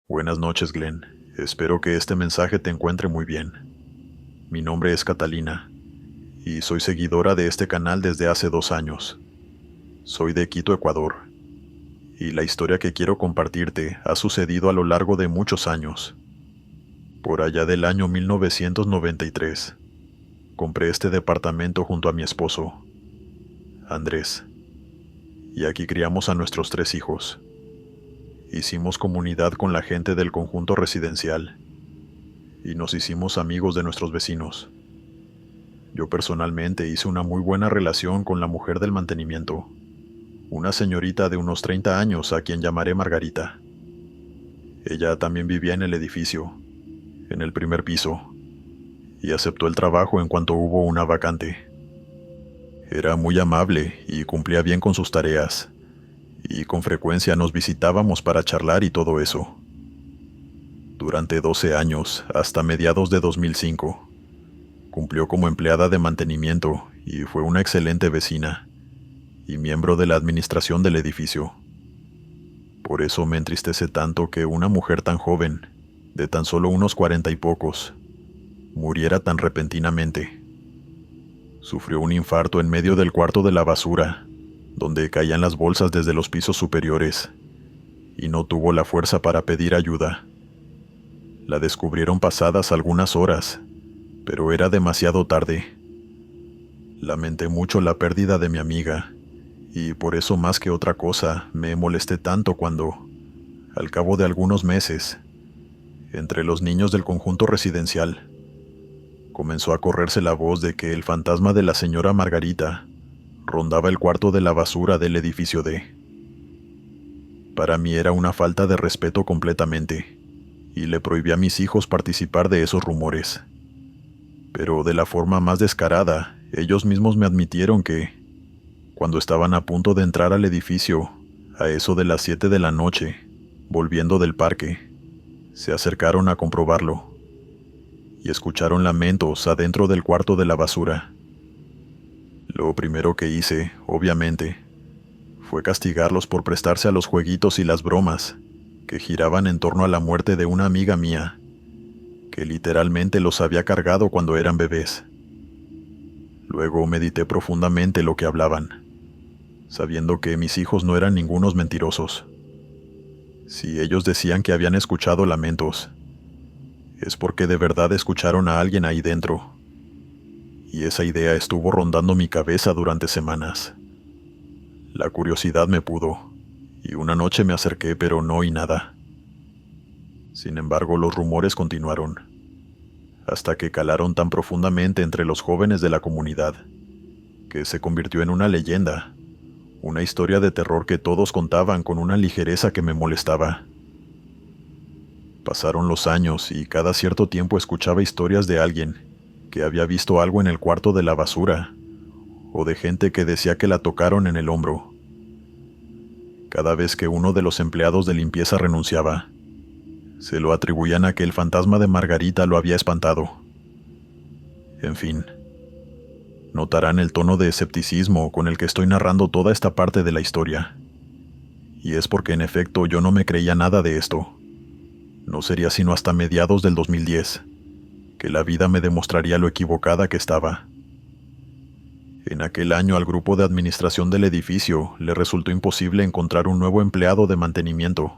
Speaker 1: Buenas noches, Glenn. Espero que este mensaje te encuentre muy bien. Mi nombre es Catalina, y soy seguidora de este canal desde hace 2 años. Soy de Quito, Ecuador, y la historia que quiero compartirte ha sucedido a lo largo de muchos años. Por allá del año 1993, compré este departamento junto a mi esposo, Andrés, y aquí criamos a nuestros 3 hijos. Hicimos comunidad con la gente del conjunto residencial, y nos hicimos amigos de nuestros vecinos. Yo personalmente hice una muy buena relación con la mujer del mantenimiento, una señorita de unos 30 años a quien llamaré Margarita. Ella también vivía en el edificio, en el primer piso, y aceptó el trabajo en cuanto hubo una vacante. Era muy amable y cumplía bien con sus tareas, y con frecuencia nos visitábamos para charlar y todo eso. Durante 12 años, hasta mediados de 2005, cumplió como empleada de mantenimiento y fue una excelente vecina y miembro de la administración del edificio. Por eso me entristece tanto que una mujer tan joven, de tan solo unos 40 y pocos, muriera tan repentinamente. Sufrió un infarto en medio del cuarto de la basura, donde caían las bolsas desde los pisos superiores, y no tuvo la fuerza para pedir ayuda. La descubrieron pasadas algunas horas, pero era demasiado tarde. Lamenté mucho la pérdida de mi amiga, y por eso más que otra cosa me molesté tanto cuando, al cabo de algunos meses, entre los niños del conjunto residencial, comenzó a correrse la voz de que el fantasma de la señora Margarita rondaba el cuarto de la basura del edificio D. Para mí era una falta de respeto completamente, y le prohibí a mis hijos participar de esos rumores. Pero de la forma más descarada, ellos mismos me admitieron que, cuando estaban a punto de entrar al edificio, a eso de las 7 de la noche, volviendo del parque, se acercaron a comprobarlo, y escucharon lamentos adentro del cuarto de la basura. Lo primero que hice, obviamente, fue castigarlos por prestarse a los jueguitos y las bromas que giraban en torno a la muerte de una amiga mía, que literalmente los había cargado cuando eran bebés. Luego medité profundamente lo que hablaban, sabiendo que mis hijos no eran ningunos mentirosos. Si ellos decían que habían escuchado lamentos, es porque de verdad escucharon a alguien ahí dentro. Y esa idea estuvo rondando mi cabeza durante semanas. La curiosidad me pudo, y una noche me acerqué, pero no oí nada. Sin embargo, los rumores continuaron, hasta que calaron tan profundamente entre los jóvenes de la comunidad, que se convirtió en una leyenda, una historia de terror que todos contaban con una ligereza que me molestaba. Pasaron los años y cada cierto tiempo escuchaba historias de alguien que había visto algo en el cuarto de la basura, o de gente que decía que la tocaron en el hombro. Cada vez que uno de los empleados de limpieza renunciaba, se lo atribuían a que el fantasma de Margarita lo había espantado. En fin, notarán el tono de escepticismo con el que estoy narrando toda esta parte de la historia. Y es porque en efecto yo no me creía nada de esto. No sería sino hasta mediados del 2010, que la vida me demostraría lo equivocada que estaba. En aquel año al grupo de administración del edificio le resultó imposible encontrar un nuevo empleado de mantenimiento,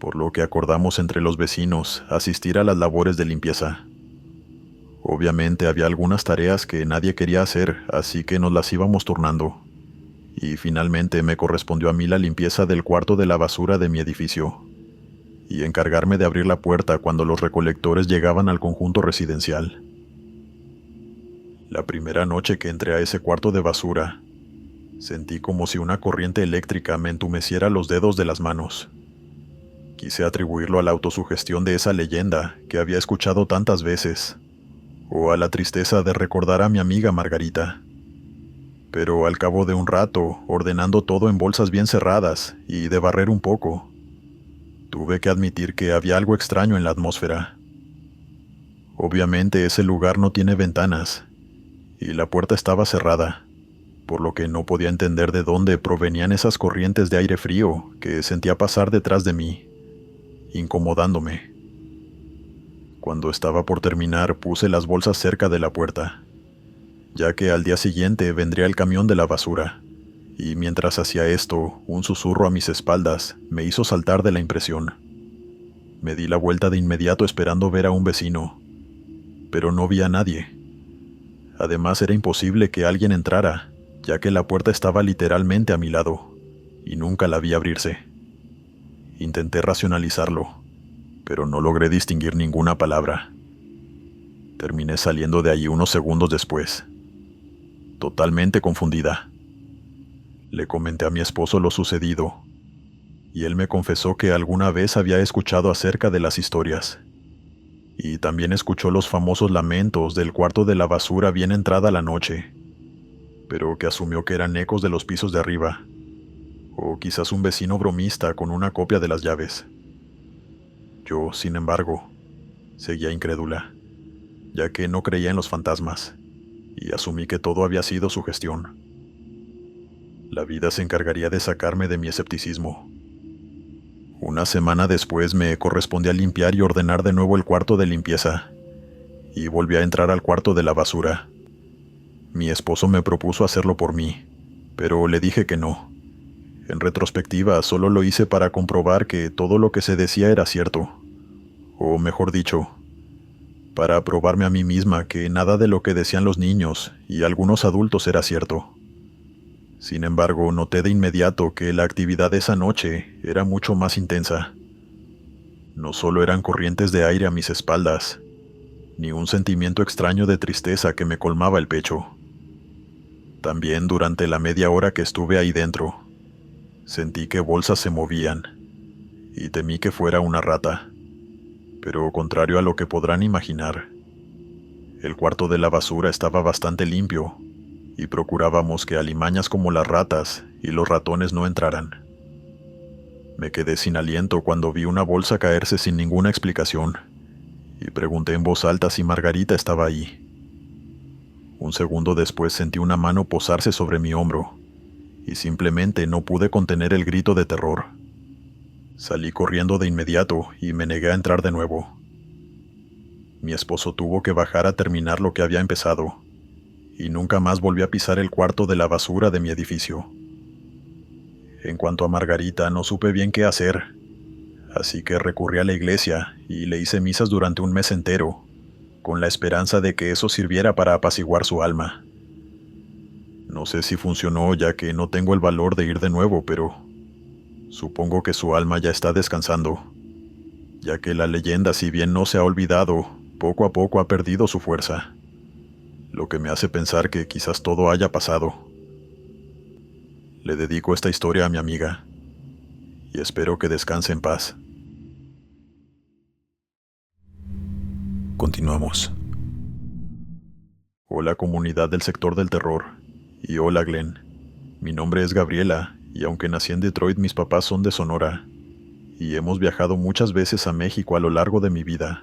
Speaker 1: por lo que acordamos entre los vecinos asistir a las labores de limpieza. Obviamente había algunas tareas que nadie quería hacer, así que nos las íbamos turnando, y finalmente me correspondió a mí la limpieza del cuarto de la basura de mi edificio, y encargarme de abrir la puerta cuando los recolectores llegaban al conjunto residencial. La primera noche que entré a ese cuarto de basura, sentí como si una corriente eléctrica me entumeciera los dedos de las manos. Quise atribuirlo a la autosugestión de esa leyenda que había escuchado tantas veces, o a la tristeza de recordar a mi amiga Margarita. Pero al cabo de un rato, ordenando todo en bolsas bien cerradas y de barrer un poco, tuve que admitir que había algo extraño en la atmósfera. Obviamente ese lugar no tiene ventanas, y la puerta estaba cerrada, por lo que no podía entender de dónde provenían esas corrientes de aire frío que sentía pasar detrás de mí, incomodándome. Cuando estaba por terminar, puse las bolsas cerca de la puerta, ya que al día siguiente vendría el camión de la basura, y mientras hacía esto, un susurro a mis espaldas me hizo saltar de la impresión. Me di la vuelta de inmediato esperando ver a un vecino, pero no vi a nadie. Además era imposible que alguien entrara, ya que la puerta estaba literalmente a mi lado, y nunca la vi abrirse. Intenté racionalizarlo, pero no logré distinguir ninguna palabra. Terminé saliendo de allí unos segundos después, totalmente confundida. Le comenté a mi esposo lo sucedido, y él me confesó que alguna vez había escuchado acerca de las historias, y también escuchó los famosos lamentos del cuarto de la basura bien entrada la noche, pero que asumió que eran ecos de los pisos de arriba, o quizás un vecino bromista con una copia de las llaves. Yo, sin embargo, seguía incrédula, ya que no creía en los fantasmas, y asumí que todo había sido sugestión. La vida se encargaría de sacarme de mi escepticismo. Una semana después me correspondía limpiar y ordenar de nuevo el cuarto de limpieza, y volví a entrar al cuarto de la basura. Mi esposo me propuso hacerlo por mí, pero le dije que no. En retrospectiva, solo lo hice para comprobar que todo lo que se decía era cierto. O mejor dicho, para probarme a mí misma que nada de lo que decían los niños y algunos adultos era cierto. Sin embargo, noté de inmediato que la actividad de esa noche era mucho más intensa. No solo eran corrientes de aire a mis espaldas, ni un sentimiento extraño de tristeza que me colmaba el pecho. También durante la media hora que estuve ahí dentro, sentí que bolsas se movían, y temí que fuera una rata. Pero contrario a lo que podrán imaginar, el cuarto de la basura estaba bastante limpio, y procurábamos que alimañas como las ratas y los ratones no entraran. Me quedé sin aliento cuando vi una bolsa caerse sin ninguna explicación, y pregunté en voz alta si Margarita estaba ahí. Un segundo después sentí una mano posarse sobre mi hombro, y simplemente no pude contener el grito de terror. Salí corriendo de inmediato y me negué a entrar de nuevo. Mi esposo tuvo que bajar a terminar lo que había empezado, y nunca más volví a pisar el cuarto de la basura de mi edificio. En cuanto a Margarita, no supe bien qué hacer, así que recurrí a la iglesia y le hice misas durante un mes entero, con la esperanza de que eso sirviera para apaciguar su alma. No sé si funcionó, ya que no tengo el valor de ir de nuevo, pero supongo que su alma ya está descansando, ya que la leyenda, si bien no se ha olvidado, poco a poco ha perdido su fuerza, lo que me hace pensar que quizás todo haya pasado. Le dedico esta historia a mi amiga, y espero que descanse en paz. Continuamos. Hola comunidad del sector del terror, y hola Glenn. Mi nombre es Gabriela, y aunque nací en Detroit, mis papás son de Sonora, y hemos viajado muchas veces a México a lo largo de mi vida.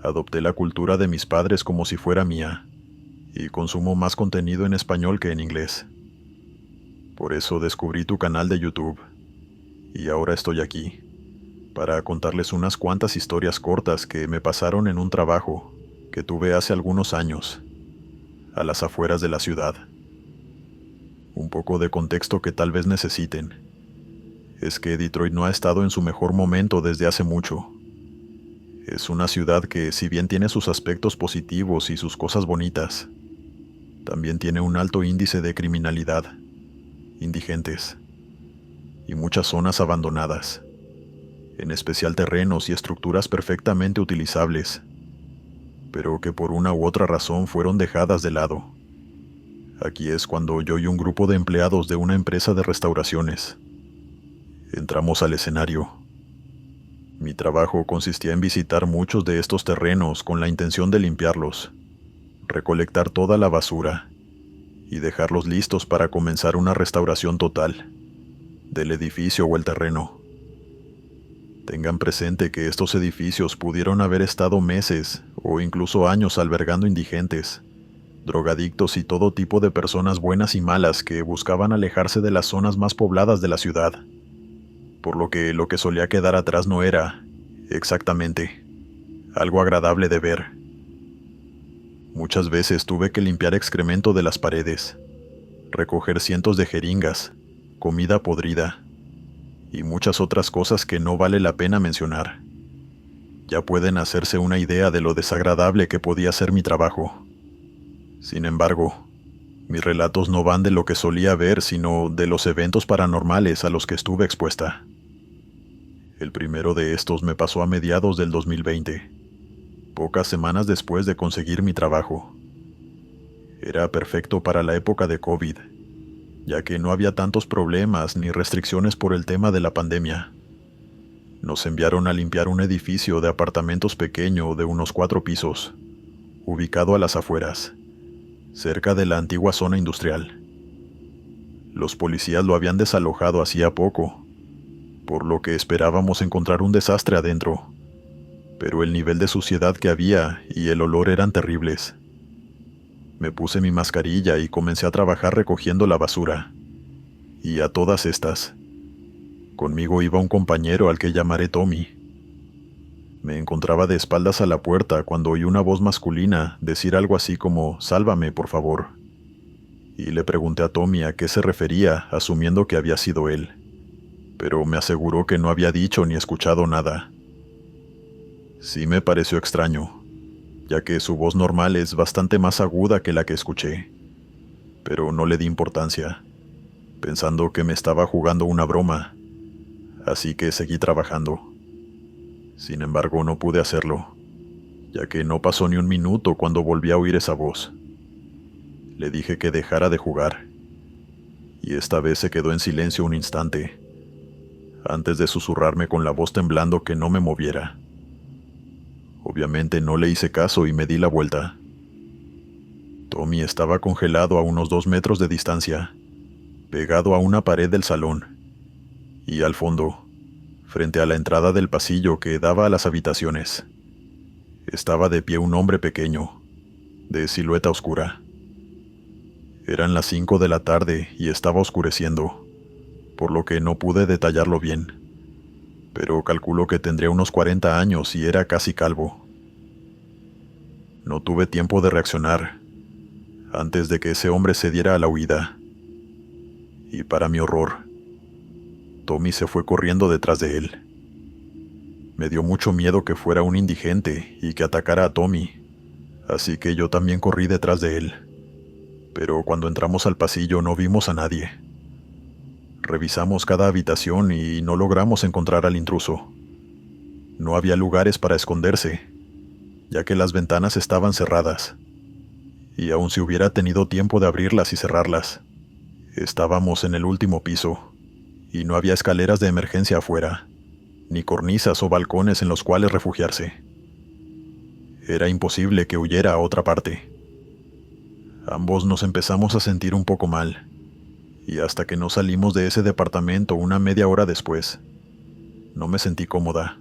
Speaker 1: Adopté la cultura de mis padres como si fuera mía, y consumo más contenido en español que en inglés. Por eso descubrí tu canal de YouTube, y ahora estoy aquí, para contarles unas cuantas historias cortas que me pasaron en un trabajo que tuve hace algunos años, a las afueras de la ciudad. Un poco de contexto que tal vez necesiten. Es que Detroit no ha estado en su mejor momento desde hace mucho. Es una ciudad que, si bien tiene sus aspectos positivos y sus cosas bonitas, también tiene un alto índice de criminalidad, indigentes y muchas zonas abandonadas, en especial terrenos y estructuras perfectamente utilizables, pero que por una u otra razón fueron dejadas de lado. Aquí es cuando yo y un grupo de empleados de una empresa de restauraciones entramos al escenario. Mi trabajo consistía en visitar muchos de estos terrenos con la intención de limpiarlos, recolectar toda la basura y dejarlos listos para comenzar una restauración total del edificio o el terreno. Tengan presente que estos edificios pudieron haber estado meses o incluso años albergando indigentes, drogadictos y todo tipo de personas buenas y malas que buscaban alejarse de las zonas más pobladas de la ciudad, por lo que solía quedar atrás no era, exactamente, algo agradable de ver. Muchas veces tuve que limpiar excremento de las paredes, recoger cientos de jeringas, comida podrida y muchas otras cosas que no vale la pena mencionar. Ya pueden hacerse una idea de lo desagradable que podía ser mi trabajo. Sin embargo, mis relatos no van de lo que solía ver, sino de los eventos paranormales a los que estuve expuesta. El primero de estos me pasó a mediados del 2020, pocas semanas después de conseguir mi trabajo. Era perfecto para la época de COVID, ya que no había tantos problemas ni restricciones por el tema de la pandemia. Nos enviaron a limpiar un edificio de apartamentos pequeño de unos 4 pisos, ubicado a las afueras, cerca de la antigua zona industrial. Los policías lo habían desalojado hacía poco, por lo que esperábamos encontrar un desastre adentro, pero el nivel de suciedad que había y el olor eran terribles. Me puse mi mascarilla y comencé a trabajar recogiendo la basura. Y a todas estas, conmigo iba un compañero al que llamaré Tommy. Me encontraba de espaldas a la puerta cuando oí una voz masculina decir algo así como «Sálvame, por favor». y le pregunté a Tommy a qué se refería, asumiendo que había sido él, pero me aseguró que no había dicho ni escuchado nada. Sí me pareció extraño, ya que su voz normal es bastante más aguda que la que escuché, pero no le di importancia, pensando que me estaba jugando una broma, así que seguí trabajando. Sin embargo, no pude hacerlo, ya que no pasó ni un minuto cuando volví a oír esa voz. Le dije que dejara de jugar, y esta vez se quedó en silencio un instante, antes de susurrarme con la voz temblando que no me moviera. Obviamente no le hice caso y me di la vuelta. Tommy estaba congelado a unos 2 metros de distancia, pegado a una pared del salón, y al fondo, frente a la entrada del pasillo que daba a las habitaciones, estaba de pie un hombre pequeño, de silueta oscura. Eran las 5 de la tarde y estaba oscureciendo, por lo que no pude detallarlo bien, pero calculo que tendría unos 40 años y era casi calvo. No tuve tiempo de reaccionar, antes de que ese hombre se diera a la huida. Y para mi horror, Tommy se fue corriendo detrás de él. Me dio mucho miedo que fuera un indigente y que atacara a Tommy, así que yo también corrí detrás de él. Pero cuando entramos al pasillo no vimos a nadie. Revisamos cada habitación y no logramos encontrar al intruso. No había lugares para esconderse, ya que las ventanas estaban cerradas. Y aun si hubiera tenido tiempo de abrirlas y cerrarlas, estábamos en el último piso, y no había escaleras de emergencia afuera, ni cornisas o balcones en los cuales refugiarse. Era imposible que huyera a otra parte. Ambos nos empezamos a sentir un poco mal, y hasta que no salimos de ese departamento una media hora después, no me sentí cómoda.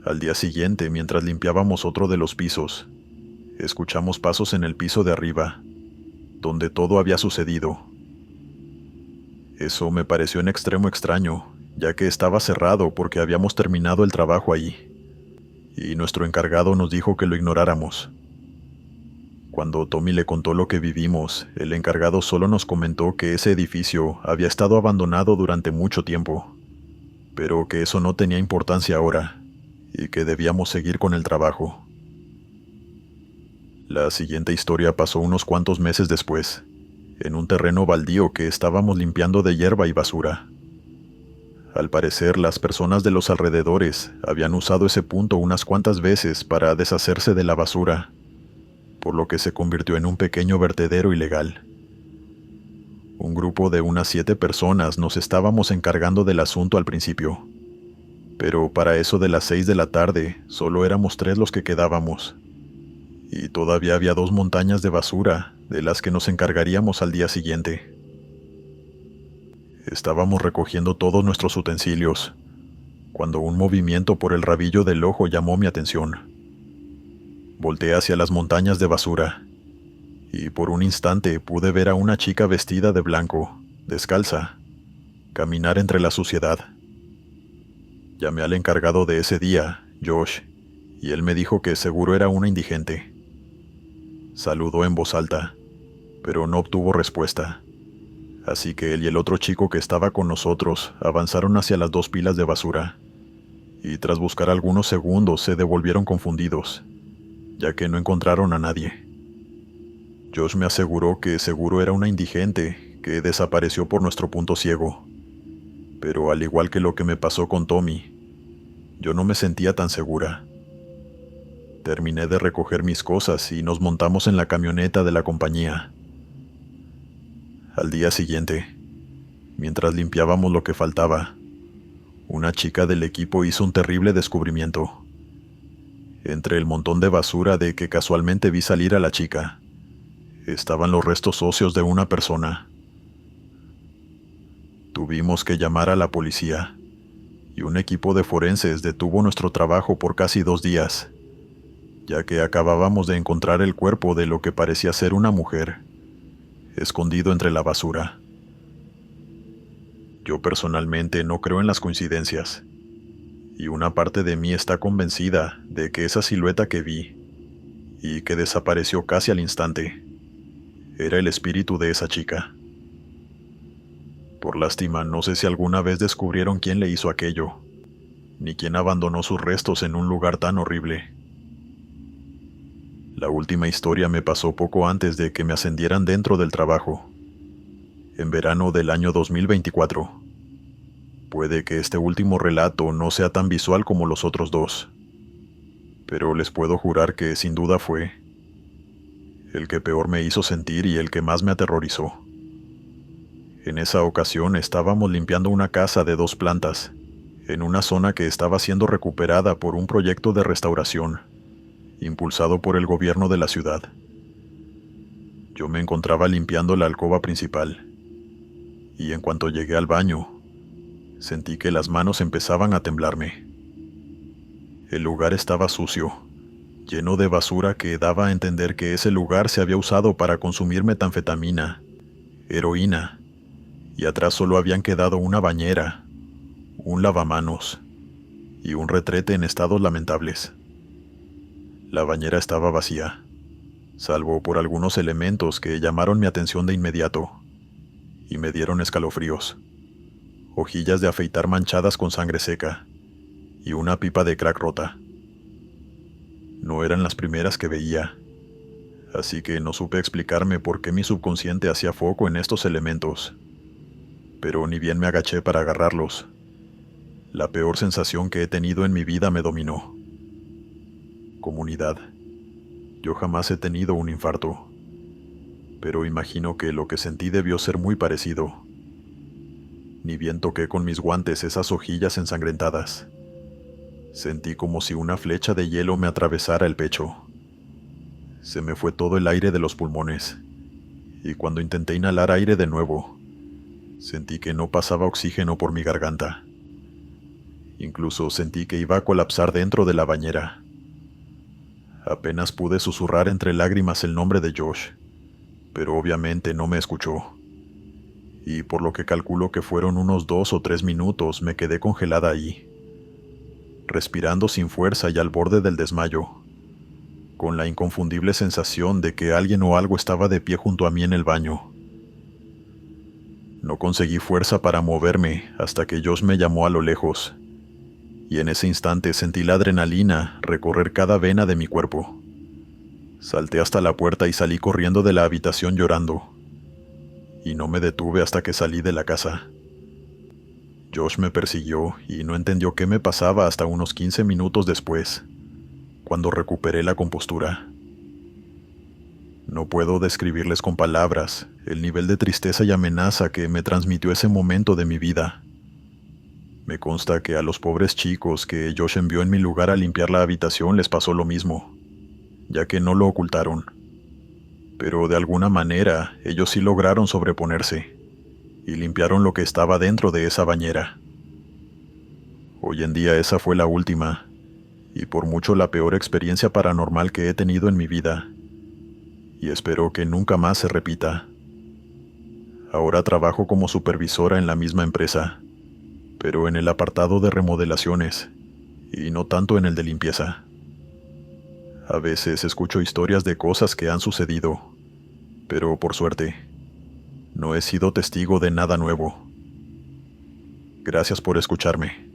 Speaker 1: Al día siguiente, mientras limpiábamos otro de los pisos, escuchamos pasos en el piso de arriba, donde todo había sucedido. Eso me pareció en extremo extraño, ya que estaba cerrado porque habíamos terminado el trabajo allí, y nuestro encargado nos dijo que lo ignoráramos. Cuando Tommy le contó lo que vivimos, el encargado solo nos comentó que ese edificio había estado abandonado durante mucho tiempo, pero que eso no tenía importancia ahora, y que debíamos seguir con el trabajo. La siguiente historia pasó unos cuantos meses después, en un terreno baldío que estábamos limpiando de hierba y basura. Al parecer, las personas de los alrededores habían usado ese punto unas cuantas veces para deshacerse de la basura, por lo que se convirtió en un pequeño vertedero ilegal. Un grupo de unas 7 personas nos estábamos encargando del asunto al principio, pero para eso de las 6 de la tarde solo éramos 3 los que quedábamos, y todavía había 2 montañas de basura de las que nos encargaríamos al día siguiente. Estábamos recogiendo todos nuestros utensilios, cuando un movimiento por el rabillo del ojo llamó mi atención. Volteé hacia las montañas de basura, y por un instante pude ver a una chica vestida de blanco, descalza, caminar entre la suciedad. Llamé al encargado de ese día, Josh, y él me dijo que seguro era una indigente. Saludó en voz alta, pero no obtuvo respuesta, así que él y el otro chico que estaba con nosotros avanzaron hacia las 2 pilas de basura, y tras buscar algunos segundos se devolvieron confundidos, ya que no encontraron a nadie. Josh me aseguró que seguro era una indigente que desapareció por nuestro punto ciego, pero al igual que lo que me pasó con Tommy, yo no me sentía tan segura. Terminé de recoger mis cosas y nos montamos en la camioneta de la compañía. Al día siguiente, mientras limpiábamos lo que faltaba, una chica del equipo hizo un terrible descubrimiento. Entre el montón de basura de que casualmente vi salir a la chica, estaban los restos óseos de una persona. Tuvimos que llamar a la policía, y un equipo de forenses detuvo nuestro trabajo por casi 2 días, ya que acabábamos de encontrar el cuerpo de lo que parecía ser una mujer, escondido entre la basura. Yo personalmente no creo en las coincidencias, y una parte de mí está convencida de que esa silueta que vi, y que desapareció casi al instante, Era el espíritu de esa chica. Por lástima, no sé si alguna vez descubrieron quién le hizo aquello, ni quién abandonó sus restos en un lugar tan horrible. La última historia me pasó poco antes de que me ascendieran dentro del trabajo, en verano del año 2024. Puede que este último relato no sea tan visual como los otros dos, pero les puedo jurar que sin duda fue el que peor me hizo sentir y el que más me aterrorizó. En esa ocasión estábamos limpiando una casa de 2 plantas, en una zona que estaba siendo recuperada por un proyecto de restauración, impulsado por el gobierno de la ciudad. Yo me encontraba limpiando la alcoba principal, y en cuanto llegué al baño, sentí que las manos empezaban a temblarme. El lugar estaba sucio, lleno de basura que daba a entender que ese lugar se había usado para consumir metanfetamina, heroína, y atrás solo habían quedado una bañera, un lavamanos y un retrete en estados lamentables. La bañera estaba vacía, salvo por algunos elementos que llamaron mi atención de inmediato y me dieron escalofríos: hojillas de afeitar manchadas con sangre seca y una pipa de crack rota. No eran las primeras que veía, así que no supe explicarme por qué mi subconsciente hacía foco en estos elementos. Pero ni bien me agaché para agarrarlos, la peor sensación que he tenido en mi vida me dominó. Comunidad, yo jamás he tenido un infarto, pero imagino que lo que sentí debió ser muy parecido. Ni bien toqué con mis guantes esas hojillas ensangrentadas, sentí como si una flecha de hielo me atravesara el pecho. Se me fue todo el aire de los pulmones, y cuando intenté inhalar aire de nuevo, sentí que no pasaba oxígeno por mi garganta. Incluso sentí que iba a colapsar dentro de la bañera. Apenas pude susurrar entre lágrimas el nombre de Josh, pero obviamente no me escuchó. Y por lo que calculo que fueron unos 2 o 3 minutos, me quedé congelada ahí, respirando sin fuerza y al borde del desmayo, con la inconfundible sensación de que alguien o algo estaba de pie junto a mí en el baño. No conseguí fuerza para moverme hasta que Josh me llamó a lo lejos, y en ese instante sentí la adrenalina recorrer cada vena de mi cuerpo. Salté hasta la puerta y salí corriendo de la habitación llorando, y no me detuve hasta que salí de la casa. Josh me persiguió y no entendió qué me pasaba hasta unos 15 minutos después, cuando recuperé la compostura. No puedo describirles con palabras el nivel de tristeza y amenaza que me transmitió ese momento de mi vida. Me consta que a los pobres chicos que Josh envió en mi lugar a limpiar la habitación les pasó lo mismo, ya que no lo ocultaron. Pero de alguna manera ellos sí lograron sobreponerse y limpiaron lo que estaba dentro de esa bañera. Hoy en día esa fue la última, y por mucho la peor experiencia paranormal que he tenido en mi vida, y espero que nunca más se repita. Ahora trabajo como supervisora en la misma empresa, pero en el apartado de remodelaciones, y no tanto en el de limpieza. A veces escucho historias de cosas que han sucedido, pero por suerte, no he sido testigo de nada nuevo. Gracias por escucharme.